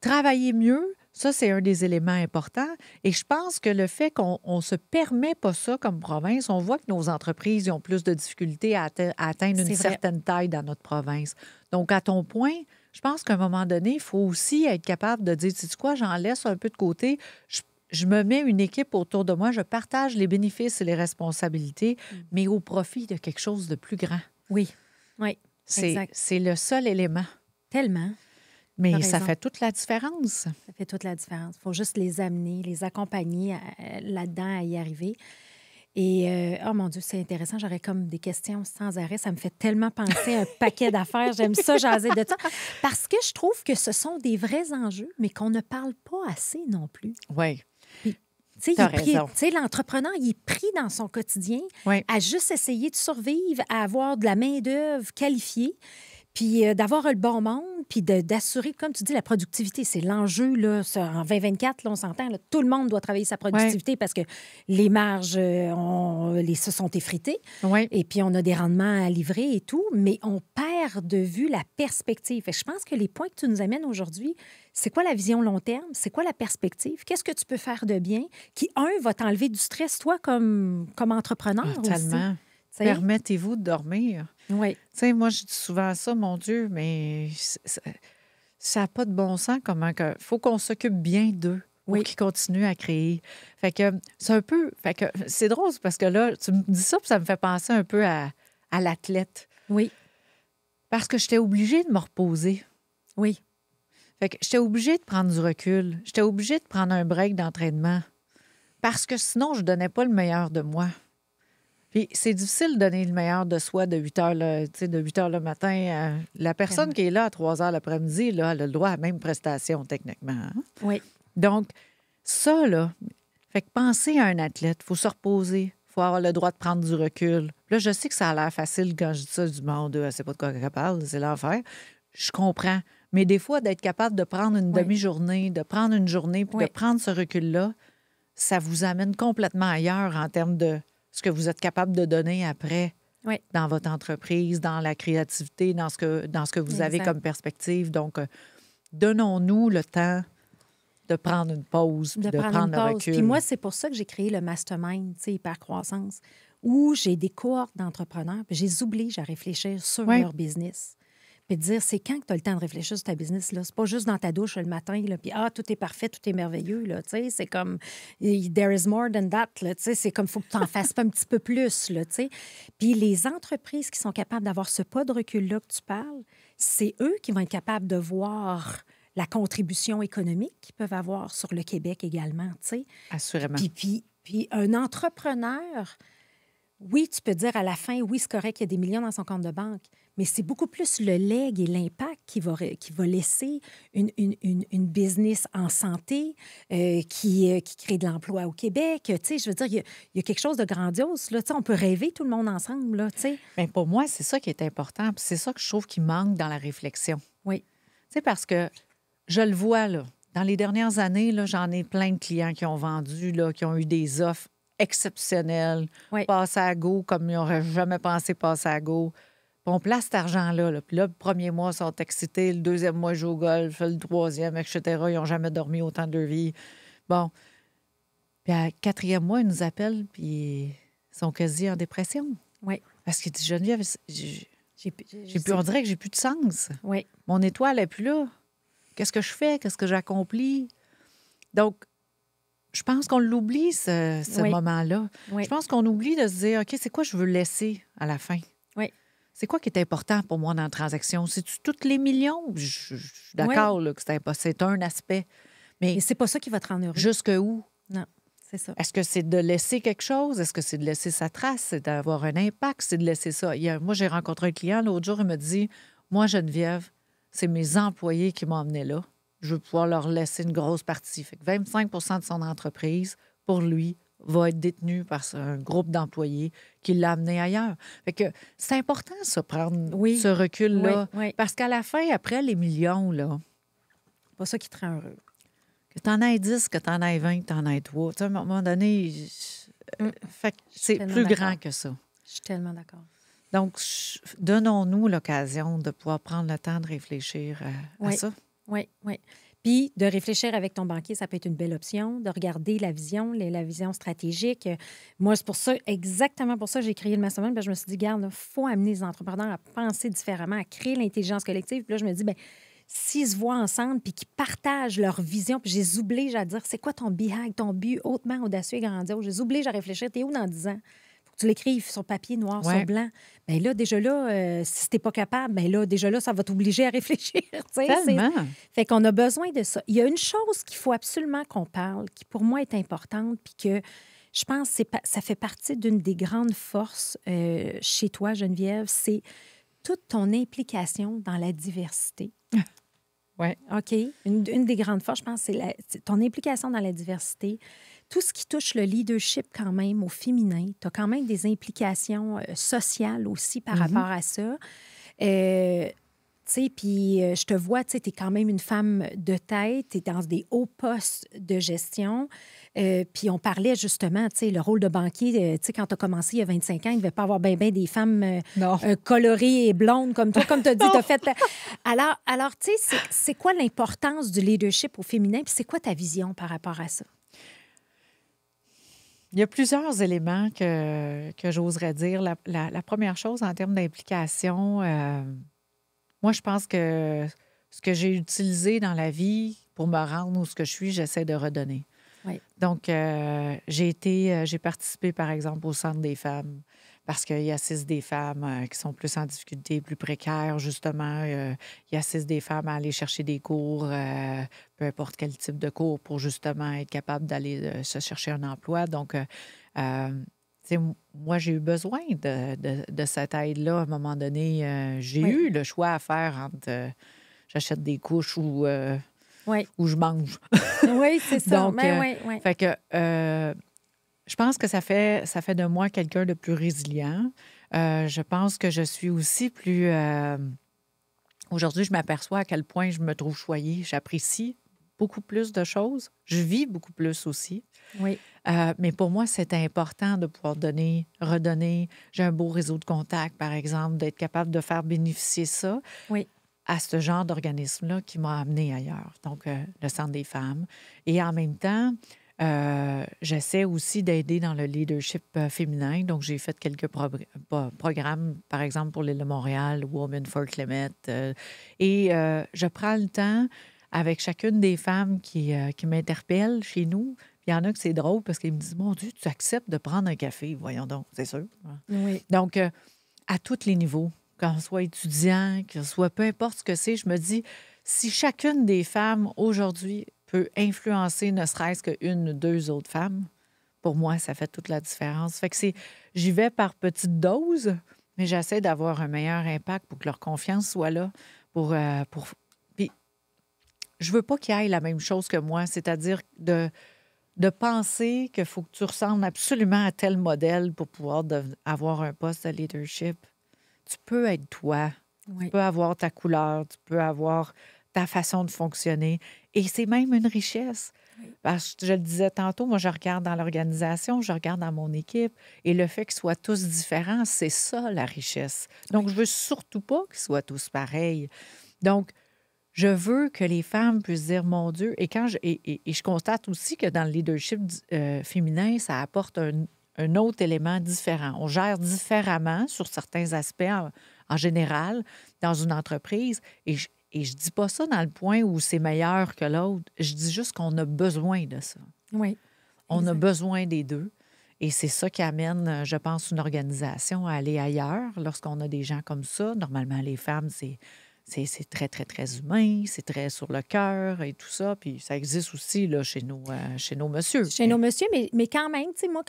travailler mieux, ça, c'est un des éléments importants. Et je pense que le fait qu'on ne se permet pas ça comme province, on voit que nos entreprises ont plus de difficultés à atteindre une certaine taille dans notre province. Donc, à ton point, je pense qu'à un moment donné, il faut aussi être capable de dire, sais-tu quoi, j'en laisse un peu de côté. Je me mets une équipe autour de moi, je partage les bénéfices et les responsabilités, mais au profit de quelque chose de plus grand. Oui, oui, exact. C'est le seul élément. Tellement. Mais ça fait toute la différence. Ça fait toute la différence. Il faut juste les amener, les accompagner là-dedans à y arriver. Et, oh mon Dieu, c'est intéressant. J'aurais comme des questions sans arrêt. Ça me fait tellement penser à un paquet d'affaires. J'aime ça, jaser de ça. Parce que je trouve que ce sont des vrais enjeux, mais qu'on ne parle pas assez non plus. Oui. Tu sais, l'entrepreneur, il est pris dans son quotidien à juste essayer de survivre, à avoir de la main-d'œuvre qualifiée, puis d'avoir le bon monde, puis d'assurer, comme tu dis, la productivité. C'est l'enjeu, là, en 2024, là, on s'entend, là, tout le monde doit travailler sa productivité parce que les marges se sont effritées. Et puis, on a des rendements à livrer et tout, mais on perd de vue la perspective. Et je pense que les points que tu nous amènes aujourd'hui, c'est quoi la vision long terme? C'est quoi la perspective? Qu'est-ce que tu peux faire de bien qui, va t'enlever du stress, toi, comme entrepreneur aussi? Tellement. Permettez-vous de dormir. Oui. Tu sais, moi, je dis souvent ça, mon Dieu, mais ça n'a pas de bon sens comment que... faut qu'on s'occupe bien d'eux pour qu'ils continuent à créer. Fait que c'est un peu... Fait que c'est drôle parce que là, tu me dis ça, puis ça me fait penser un peu à l'athlète. Oui. Parce que j'étais obligée de me reposer. Oui. Fait que j'étais obligée de prendre du recul. J'étais obligée de prendre un break d'entraînement. Parce que sinon, je ne donnais pas le meilleur de moi. Puis c'est difficile de donner le meilleur de soi de 8 heures, de 8 heures le matin. La personne qui est là à 3 heures l'après-midi, là, elle a le droit à la même prestation, techniquement. Hein? Oui. Donc, ça, là, fait que penser à un athlète, il faut se reposer, il faut avoir le droit de prendre du recul. Là, je sais que ça a l'air facile quand je dis ça du monde, elle sait pas de quoi elle parle, c'est l'enfer. Je comprends. Mais des fois, d'être capable de prendre une demi-journée, de prendre une journée, puis de prendre ce recul-là, ça vous amène complètement ailleurs en termes de ce que vous êtes capable de donner après dans votre entreprise, dans la créativité, dans ce que vous avez comme perspective. Donc, donnons-nous le temps de prendre une pause, de prendre le recul. Puis moi, c'est pour ça que j'ai créé le Mastermind, Hypercroissance, où j'ai des cohortes d'entrepreneurs, puis je les oblige à réfléchir sur leur business. Puis de dire, c'est quand que tu as le temps de réfléchir sur ta business, là? C'est pas juste dans ta douche le matin, là, puis tout est parfait, tout est merveilleux, là, tu sais. C'est comme, there is more than that, là, tu sais. C'est comme, il faut que tu en fasses pas un petit peu plus, là, tu sais. Puis les entreprises qui sont capables d'avoir ce pas de recul-là que tu parles, c'est eux qui vont être capables de voir la contribution économique qu'ils peuvent avoir sur le Québec également, tu sais. Assurément. Puis un entrepreneur... Oui, tu peux dire à la fin, oui, c'est correct, il y a des millions dans son compte de banque, mais c'est beaucoup plus le leg et l'impact qui va laisser une business en santé qui crée de l'emploi au Québec. Tu sais, je veux dire, il y a quelque chose de grandiose. Là. Tu sais, on peut rêver tout le monde ensemble. Là, tu sais. Bien, pour moi, c'est ça qui est important. Puis c'est ça que je trouve qui manque dans la réflexion. Oui. Tu sais, parce que je le vois, là. Dans les dernières années, là, j'en ai plein de clients qui ont vendu, là, qui ont eu des offres exceptionnel, passer à go comme ils n'auraient jamais pensé passer à go. Puis on place cet argent-là. Là. Puis là, le premier mois, ils sont excités. Le deuxième mois, ils jouent au golf. Le troisième, etc. Ils n'ont jamais dormi autant de leur vie. Bon. Puis à quatrième mois, ils nous appellent, puis ils sont quasi en dépression. Oui. Parce qu'ils disent, Geneviève, on dirait que j'ai plus de sens. Oui. Mon étoile n'est plus là. Qu'est-ce que je fais? Qu'est-ce que j'accomplis? Donc, je pense qu'on l'oublie, ce Oui. moment-là. Oui. Je pense qu'on oublie de se dire, OK, c'est quoi je veux laisser à la fin? Oui. C'est quoi qui est important pour moi dans la transaction? C'est-tu tous les millions? Je suis d'accord là, que c'est un aspect. Mais Mais c'est pas ça qui va te rendre heureux. jusque où? Non, c'est ça. Est-ce que c'est de laisser quelque chose? Est-ce que c'est de laisser sa trace? C'est d'avoir un impact? C'est de laisser ça? Moi, j'ai rencontré un client l'autre jour, il me dit, moi, Geneviève, c'est mes employés qui m'ont amené là. Je veux pouvoir leur laisser une grosse partie. Fait que 25 de son entreprise, pour lui, va être détenu par un groupe d'employés qui l'a amené ailleurs. Fait que c'est important, ça, prendre ce recul-là. Oui. Parce qu'à la fin, après les millions, là, C'est pas ça qui te rend heureux. que tu en aies 10, que tu en aies 20, que tu en aies 3. Tu sais, à un moment donné, fait que c'est tellement plus d'accord. grand que ça. Je suis tellement d'accord. Donc, donnons-nous l'occasion de pouvoir prendre le temps de réfléchir à ça. Oui. Puis, de réfléchir avec ton banquier, ça peut être une belle option, de regarder la vision stratégique. Moi, c'est pour ça, exactement pour ça, j'ai créé le mastermind. Je me suis dit, regarde, il faut amener les entrepreneurs à penser différemment, à créer l'intelligence collective. Puis là, je me dis, bien, s'ils se voient ensemble puis qu'ils partagent leur vision, puis je les oblige à dire, c'est quoi ton BHAG, ton but hautement audacieux et grandiose? Je les oblige à réfléchir, t'es où dans 10 ans? Faut que tu l'écrives sur papier, noir sur blanc. Bien là, déjà là, si t'es pas capable, bien là, déjà là, ça va t'obliger à réfléchir. Tellement. Fait qu'on a besoin de ça. Il y a une chose qu'il faut absolument qu'on parle, qui pour moi est importante, puis que je pense que ça fait partie d'une des grandes forces chez toi, Geneviève, c'est toute ton implication dans la diversité. Oui. OK? Une des grandes forces, je pense, c'est ton implication dans la diversité. Tout ce qui touche le leadership quand même au féminin, tu as quand même des implications sociales aussi par rapport à ça. Puis je te vois, tu es quand même une femme de tête, tu es dans des hauts postes de gestion. Puis on parlait justement, le rôle de banquier, quand tu as commencé il y a 25 ans, il ne devait pas avoir bien des femmes colorées et blondes comme toi, comme tu as dit, tu as fait... Alors tu sais, c'est quoi l'importance du leadership au féminin, puis c'est quoi ta vision par rapport à ça? Il y a plusieurs éléments que j'oserais dire. La première chose, en termes d'implication, moi, je pense que ce que j'ai utilisé dans la vie pour me rendre où ce que je suis, j'essaie de redonner. Oui. Donc, j'ai participé, par exemple, au Centre des femmes parce qu'il y assiste des femmes qui sont plus en difficulté, plus précaires, justement. Il assiste des femmes à aller chercher des cours, peu importe quel type de cours, pour justement être capable d'aller se chercher un emploi. Donc, moi, j'ai eu besoin de cette aide-là. À un moment donné, j'ai eu le choix à faire entre j'achète des couches ou je mange. Oui, c'est ça. Donc, fait que je pense que ça fait de moi quelqu'un de plus résilient. Je pense que je suis aussi plus... Aujourd'hui, je m'aperçois à quel point je me trouve choyée. J'apprécie beaucoup plus de choses. Je vis beaucoup plus aussi. Oui. Mais pour moi, c'est important de pouvoir donner, redonner. J'ai un beau réseau de contacts, par exemple, d'être capable de faire bénéficier ça à ce genre d'organisme-là qui m'a amené ailleurs. Donc, le Centre des femmes. Et en même temps, j'essaie aussi d'aider dans le leadership féminin. Donc, j'ai fait quelques programmes, par exemple, pour l'île de Montréal, Women for Climate. Et je prends le temps avec chacune des femmes qui m'interpellent chez nous. Il y en a que c'est drôle parce qu'ils me disent « Mon Dieu, tu acceptes de prendre un café? » Voyons donc, c'est sûr. Oui. Donc, à tous les niveaux, qu'on soit étudiant, que soit peu importe ce que c'est, je me dis, si chacune des femmes aujourd'hui peut influencer ne serait-ce qu'une ou deux autres femmes, pour moi, ça fait toute la différence. Fait que j'y vais par petites doses, mais j'essaie d'avoir un meilleur impact pour que leur confiance soit là. Puis, je veux pas qu'ils aient la même chose que moi, c'est-à-dire de penser qu'il faut que tu ressembles absolument à tel modèle pour pouvoir avoir un poste de leadership. Tu peux être toi. Oui. Tu peux avoir ta couleur. Tu peux avoir ta façon de fonctionner. Et c'est même une richesse. Oui. Parce que je le disais tantôt, moi, je regarde dans l'organisation, je regarde dans mon équipe. Et le fait qu'ils soient tous différents, c'est ça, la richesse. Donc, je veux surtout pas qu'ils soient tous pareils. Donc, je veux que les femmes puissent dire, mon Dieu, et je constate aussi que dans le leadership féminin, ça apporte un autre élément différent. On gère différemment sur certains aspects en général dans une entreprise. Et je dis pas ça dans le point où c'est meilleur que l'autre. Je dis juste qu'on a besoin de ça. Oui. On a Exact. besoin des deux. Et c'est ça qui amène, je pense, une organisation à aller ailleurs lorsqu'on a des gens comme ça. Normalement, les femmes, c'est très, très, très humain, c'est très sur le cœur et tout ça. Puis ça existe aussi là, chez nos messieurs. Chez nos messieurs, mais quand même, tu sais, moi,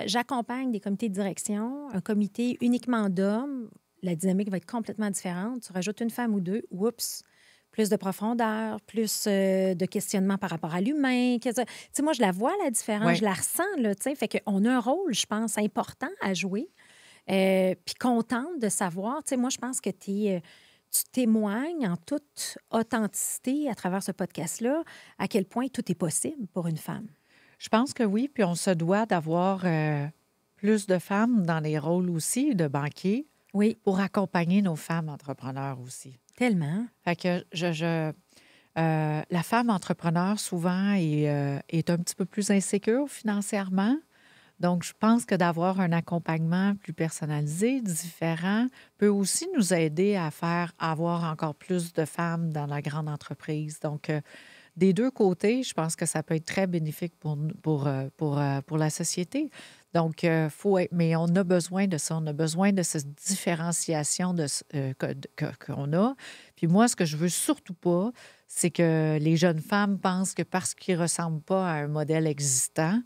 j'accompagne des comités de direction, un comité uniquement d'hommes, la dynamique va être complètement différente. Tu rajoutes une femme ou deux, oups, plus de profondeur, plus de questionnement par rapport à l'humain. Tu sais, moi, je la vois, la différence, Oui. je la ressens, là, tu sais. Fait qu'on a un rôle, je pense, important à jouer. Puis contente de savoir, tu sais, moi, je pense que tu témoignes en toute authenticité à travers ce podcast-là à quel point tout est possible pour une femme. Je pense que oui, puis on se doit d'avoir plus de femmes dans les rôles aussi de banquiers Oui, pour accompagner nos femmes entrepreneurs aussi. tellement. Fait que la femme entrepreneur, souvent, est un petit peu plus insécure financièrement. Donc, je pense que d'avoir un accompagnement plus personnalisé, différent, peut aussi nous aider à faire avoir encore plus de femmes dans la grande entreprise. Donc, des deux côtés, je pense que ça peut être très bénéfique pour la société. Donc, mais on a besoin de ça. On a besoin de cette différenciation qu'on a. Puis moi, ce que je veux surtout pas, c'est que les jeunes femmes pensent que parce qu'ils ne ressemblent pas à un modèle existant,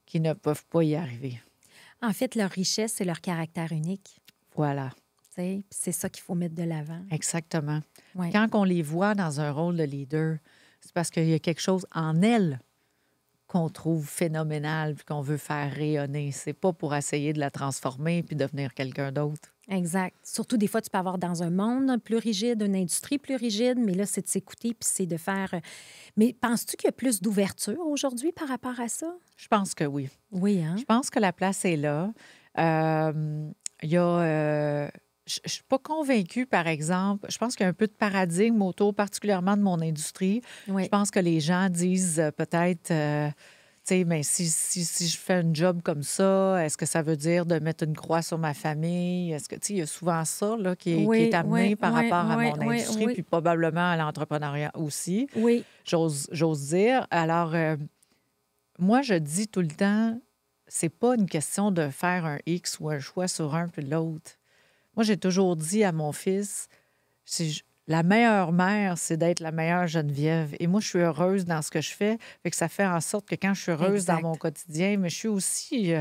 qu'ils ne peuvent pas y arriver. En fait, leur richesse, c'est leur caractère unique. Voilà, Tu sais, puis c'est ça qu'il faut mettre de l'avant. exactement. Ouais. Quand on les voit dans un rôle de leader, c'est parce qu'il y a quelque chose en elles qu'on trouve phénoménal puis qu'on veut faire rayonner. C'est pas pour essayer de la transformer puis devenir quelqu'un d'autre. Exact. Surtout, des fois, tu peux avoir dans un monde plus rigide, une industrie plus rigide, mais là, c'est de s'écouter puis c'est de faire. Mais penses-tu qu'il y a plus d'ouverture aujourd'hui par rapport à ça? Je pense que oui. Oui, hein? Je pense que la place est là. Il y a... je ne suis pas convaincue, par exemple. Je pense qu'il y a un peu de paradigme autour, particulièrement de mon industrie. Oui. Je pense que les gens disent peut-être, tu sais, mais si je fais un job comme ça, est-ce que ça veut dire de mettre une croix sur ma famille? Est-ce que, tu sais, il y a souvent ça là, qui est amené par rapport à mon industrie, puis probablement à l'entrepreneuriat aussi, Oui. j'ose dire. Alors, moi, je dis tout le temps, c'est pas une question de faire un X ou un choix sur un puis l'autre. Moi, j'ai toujours dit à mon fils, la meilleure mère, c'est d'être la meilleure Geneviève. Et moi, je suis heureuse dans ce que je fais. Fait que ça fait en sorte que quand je suis heureuse Exact. dans mon quotidien, mais je suis aussi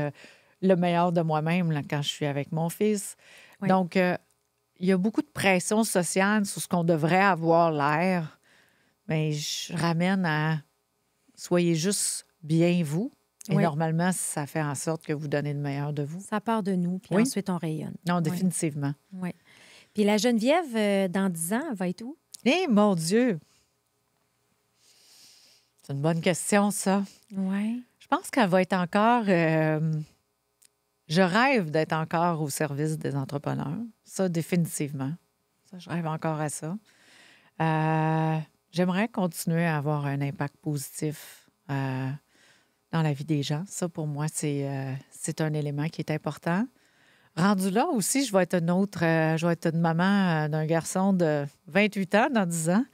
le meilleur de moi-même là, quand je suis avec mon fils. Oui. Donc, il y a beaucoup de pression sociale sur ce qu'on devrait avoir l'air. Mais je ramène à soyez juste bien vous. Et Oui. normalement, ça fait en sorte que vous donnez le meilleur de vous. Ça part de nous, puis Oui. ensuite, on rayonne. Non, Oui. définitivement. Oui. Puis la Geneviève, dans 10 ans, elle va être où? Eh, mon Dieu! C'est une bonne question, ça. Oui. Je pense qu'elle va être encore... je rêve d'être encore au service des entrepreneurs. Ça, définitivement. Ça, je rêve encore à ça. J'aimerais continuer à avoir un impact positif dans la vie des gens. Ça, pour moi, c'est un élément qui est important. Rendu là aussi, je vais être je vais être une maman d'un garçon de 28 ans dans 10 ans.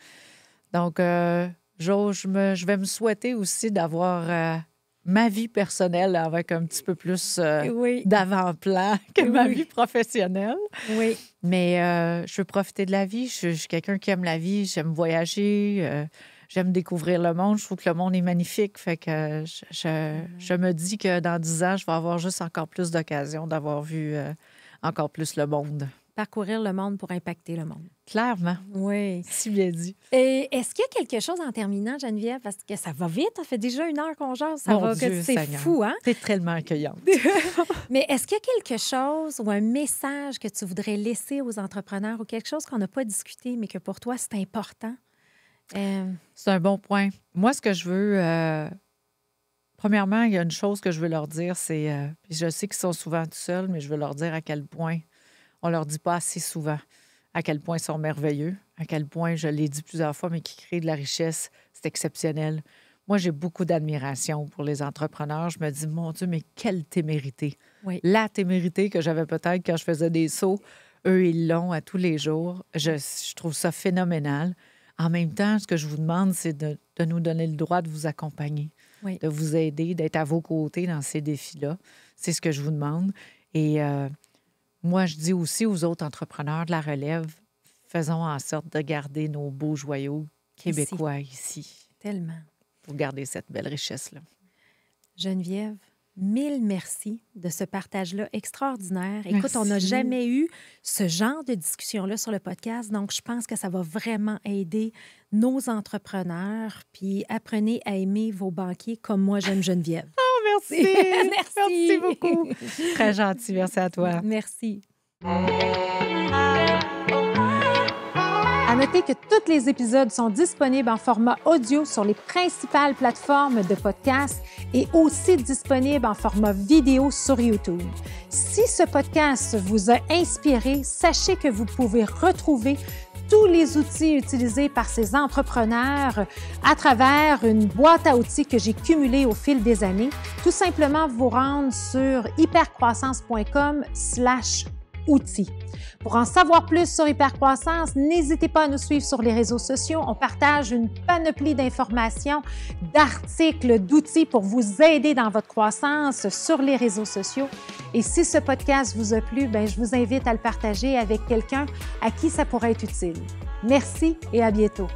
Donc, je vais me souhaiter aussi d'avoir ma vie personnelle avec un petit peu plus Oui. d'avant-plan que ma Oui. vie professionnelle. Oui. Mais je veux profiter de la vie. Je suis quelqu'un qui aime la vie. J'aime voyager. J'aime découvrir le monde. Je trouve que le monde est magnifique. Fait que je me dis que dans 10 ans, je vais avoir juste encore plus d'occasions d'avoir vu encore plus le monde. Parcourir le monde pour impacter le monde. Clairement. Oui. Si bien dit. Et est-ce qu'il y a quelque chose en terminant, Geneviève? Parce que ça va vite, ça fait déjà 1 heure qu'on jase. Ça Mon va, Dieu, c'est Seigneur. fou, hein? T'es tellement accueillante. Mais est-ce qu'il y a quelque chose ou un message que tu voudrais laisser aux entrepreneurs ou quelque chose qu'on n'a pas discuté, mais que pour toi, c'est important? C'est un bon point. Moi, ce que je veux... premièrement, il y a une chose que je veux leur dire, c'est... puis je sais qu'ils sont souvent tout seuls, mais je veux leur dire à quel point on leur dit pas assez souvent à quel point ils sont merveilleux, à quel point, je l'ai dit plusieurs fois, mais qui créent de la richesse, c'est exceptionnel. Moi, j'ai beaucoup d'admiration pour les entrepreneurs. Je me dis, mon Dieu, mais quelle témérité. Oui. La témérité que j'avais peut-être quand je faisais des sauts, eux, ils l'ont à tous les jours. Je trouve ça phénoménal. En même temps, ce que je vous demande, c'est de nous donner le droit de vous accompagner, Oui. de vous aider, d'être à vos côtés dans ces défis-là. C'est ce que je vous demande. Et moi, je dis aussi aux autres entrepreneurs de la relève, faisons en sorte de garder nos beaux joyaux québécois ici. Tellement. Pour garder cette belle richesse-là. Geneviève, mille merci de ce partage-là extraordinaire. Écoute, Merci. on n'a jamais eu ce genre de discussion-là sur le podcast, donc je pense que ça va vraiment aider nos entrepreneurs. Puis apprenez à aimer vos banquiers comme moi j'aime Geneviève. Oh, merci! Merci. Merci beaucoup! Très gentil, merci à toi. Merci. À noter que tous les épisodes sont disponibles en format audio sur les principales plateformes de podcast et aussi disponibles en format vidéo sur YouTube. Si ce podcast vous a inspiré, sachez que vous pouvez retrouver tous les outils utilisés par ces entrepreneurs à travers une boîte à outils que j'ai cumulée au fil des années. Tout simplement vous rendre sur hypercroissance.com/outils. Pour en savoir plus sur Hypercroissance, n'hésitez pas à nous suivre sur les réseaux sociaux. On partage une panoplie d'informations, d'articles, d'outils pour vous aider dans votre croissance sur les réseaux sociaux. Et si ce podcast vous a plu, je vous invite à le partager avec quelqu'un à qui ça pourrait être utile. Merci et à bientôt.